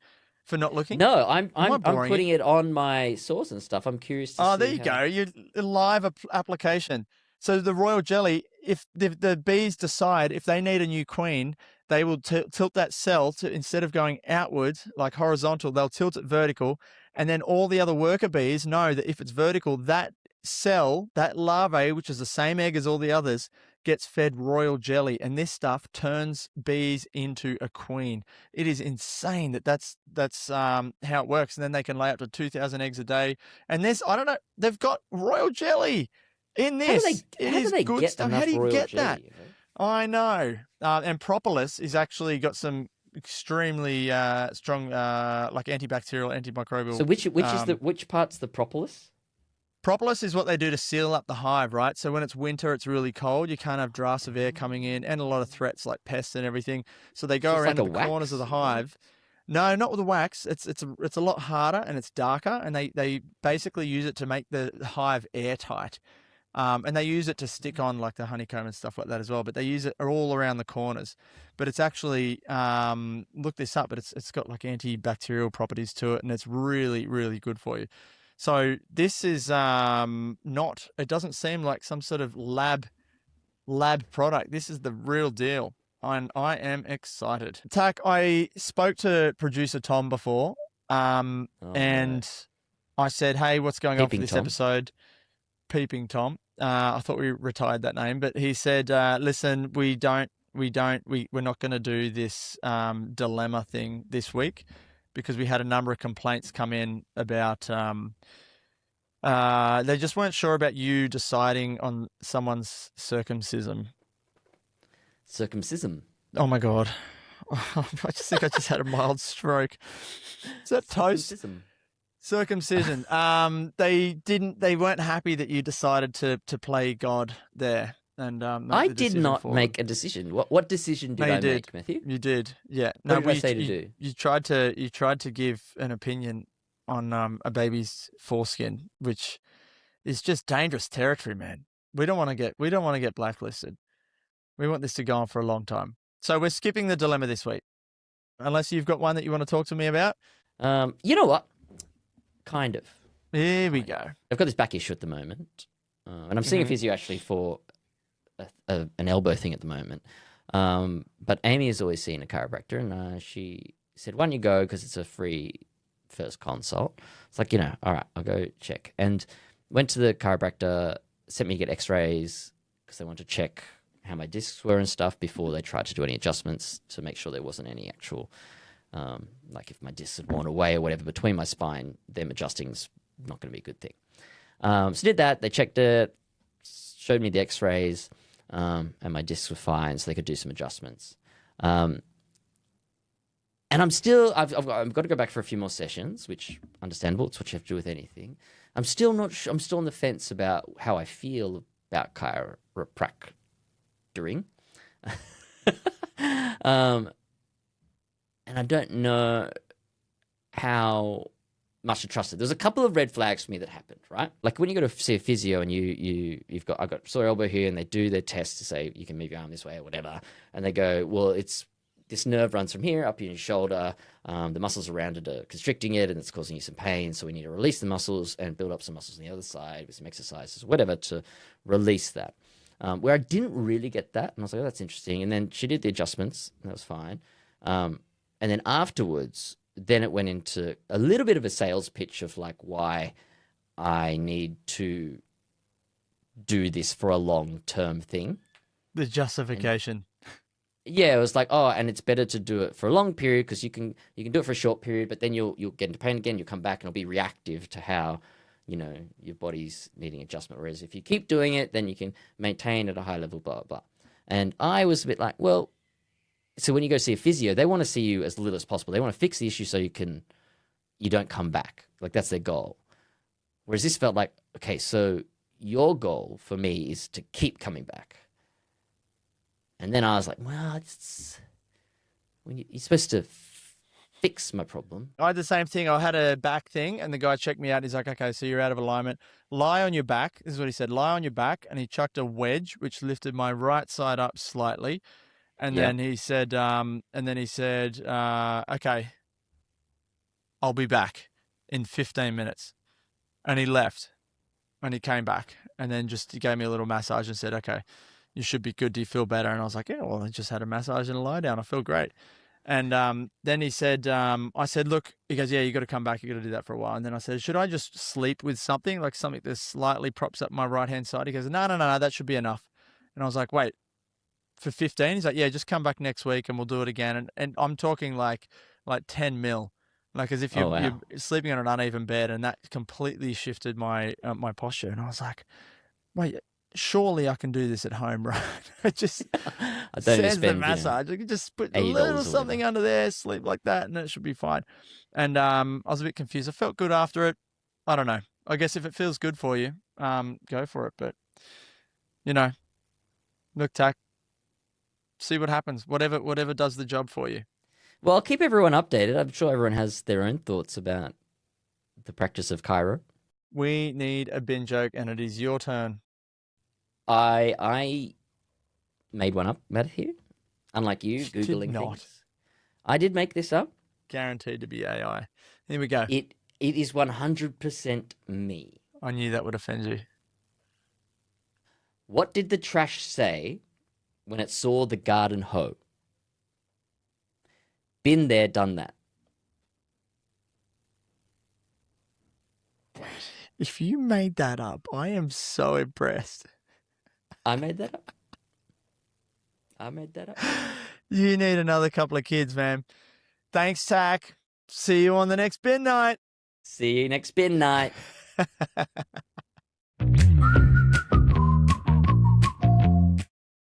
for not looking? No, I'm putting it on my sauce and stuff. I'm curious to see. Oh, there you go. Your live application. So the royal jelly, if the bees decide if they need a new queen, they will tilt that cell to, instead of going outwards, like horizontal, they'll tilt it vertical. And then all the other worker bees know that if it's vertical, that cell, that larvae, which is the same egg as all the others, gets fed royal jelly. And this stuff turns bees into a queen. It is insane that's how it works. And then they can lay up to 2,000 eggs a day. And this, I don't know, they've got royal jelly in this. How do they get good stuff. How do you get that? I know. And propolis is actually got some extremely strong, like antibacterial, antimicrobial. So which part's the propolis? Propolis is what they do to seal up the hive, right? So when it's winter, it's really cold. You can't have drafts of air coming in, and a lot of threats like pests and everything. So they go around like the corners of the hive. No, not with the wax. It's a lot harder and it's darker, and they basically use it to make the hive airtight. And they use it to stick on like the honeycomb and stuff like that as well. But they use it all around the corners. But it's actually look this up. But it's got like antibacterial properties to it, and it's really, really good for you. So this is not. It doesn't seem like some sort of lab product. This is the real deal, and I am excited. Tak, I spoke to producer Tom before, and I said, "Hey, what's going on for this episode?" Peeping Tom. I thought we retired that name, but he said, "Listen, we're not going to do this dilemma thing this week because we had a number of complaints come in about they just weren't sure about you deciding on someone's circumcision." Circumcision. Oh my god! I just think I just had a mild stroke. Is that toast? Circumcision. They weren't happy that you decided to play God there. And I did not make a decision. What decision did I make, Matthew? You did, yeah. What did I say to do? You tried to give an opinion on a baby's foreskin, which is just dangerous territory, man. We don't want to get blacklisted. We want this to go on for a long time. So we're skipping the dilemma this week, unless you've got one that you want to talk to me about. You know what? Kind of. Here we go. I've got this back issue at the moment, and I'm seeing a physio actually for an elbow thing at the moment. But Amy has always seen a chiropractor, and she said, "Why don't you go? Because it's a free first consult." It's like, all right, I'll go check. And went to the chiropractor, sent me to get X-rays because they wanted to check how my discs were and stuff before they tried to do any adjustments to make sure there wasn't any actual. Like if my discs had worn away or whatever between my spine, them adjusting's not going to be a good thing. So did that. They checked it, showed me the X-rays, and my discs were fine, so they could do some adjustments. And I'm still, I've got to go back for a few more sessions, which understandable. It's what you have to do with anything. I'm still not. I'm still on the fence about how I feel about chiropractoring. And I don't know how much to trust it. There's a couple of red flags for me that happened, right? Like when you go to see a physio and I've got sore elbow here, and they do their test to say you can move your arm this way or whatever, and they go, well, it's this nerve runs from here up in your shoulder. The muscles around it are constricting it, and it's causing you some pain. So we need to release the muscles and build up some muscles on the other side with some exercises, whatever, to release that. Where I didn't really get that, and I was like, oh, that's interesting. And then she did the adjustments, and that was fine. And then afterwards, then it went into a little bit of a sales pitch of like why I need to do this for a long-term thing. The justification. Yeah, it was like, oh, and it's better to do it for a long period because you can do it for a short period, but then you'll get into pain again, you'll come back and it'll be reactive to how, your body's needing adjustment. Whereas if you keep doing it, then you can maintain at a high level, blah, blah, blah. And I was a bit like, well, so when you go see a physio, they want to see you as little as possible. They want to fix the issue so you don't come back. Like that's their goal. Whereas this felt like, okay, so your goal for me is to keep coming back. And then I was like, well, you're supposed to fix my problem. I had the same thing. I had a back thing, and the guy checked me out. He's like, okay, so you're out of alignment. Lie on your back. This is what he said. Lie on your back. And he chucked a wedge, which lifted my right side up slightly. And then he said, okay, I'll be back in 15 minutes. And he left, and he came back, and then he gave me a little massage and said, okay, you should be good. Do you feel better? And I was like, yeah, well, I just had a massage and a lie down. I feel great. And then he said, I said, look, he goes, yeah, you got to come back. You got to do that for a while. And then I said, should I just sleep with something that slightly props up my right-hand side? He goes, no, that should be enough. And I was like, wait, for 15? He's like, yeah, just come back next week and we'll do it again. And I'm talking like 10 mil, like as if you're sleeping on an uneven bed, and that completely shifted my my posture. And I was like, wait, surely I can do this at home, right? It just I don't even says the spend, massage. I can just put a $80 little or something under there, sleep like that, and it should be fine. And I was a bit confused. I felt good after it. I don't know. I guess if it feels good for you, go for it. But, look, Tak, see what happens. Whatever does the job for you. Well, I'll keep everyone updated. I'm sure everyone has their own thoughts about the practice of Cairo. We need a bin joke, and it is your turn. I made one up, Matthew. Unlike you, Googling things. I did make this up. Guaranteed to be AI. Here we go. It is 100% me. I knew that would offend you. What did the trash say when it saw the garden hoe? Been there, done that. If you made that up, I am so impressed. I made that up. You need another couple of kids, man. Thanks, Tak. See you on the next bin night. See you next bin night.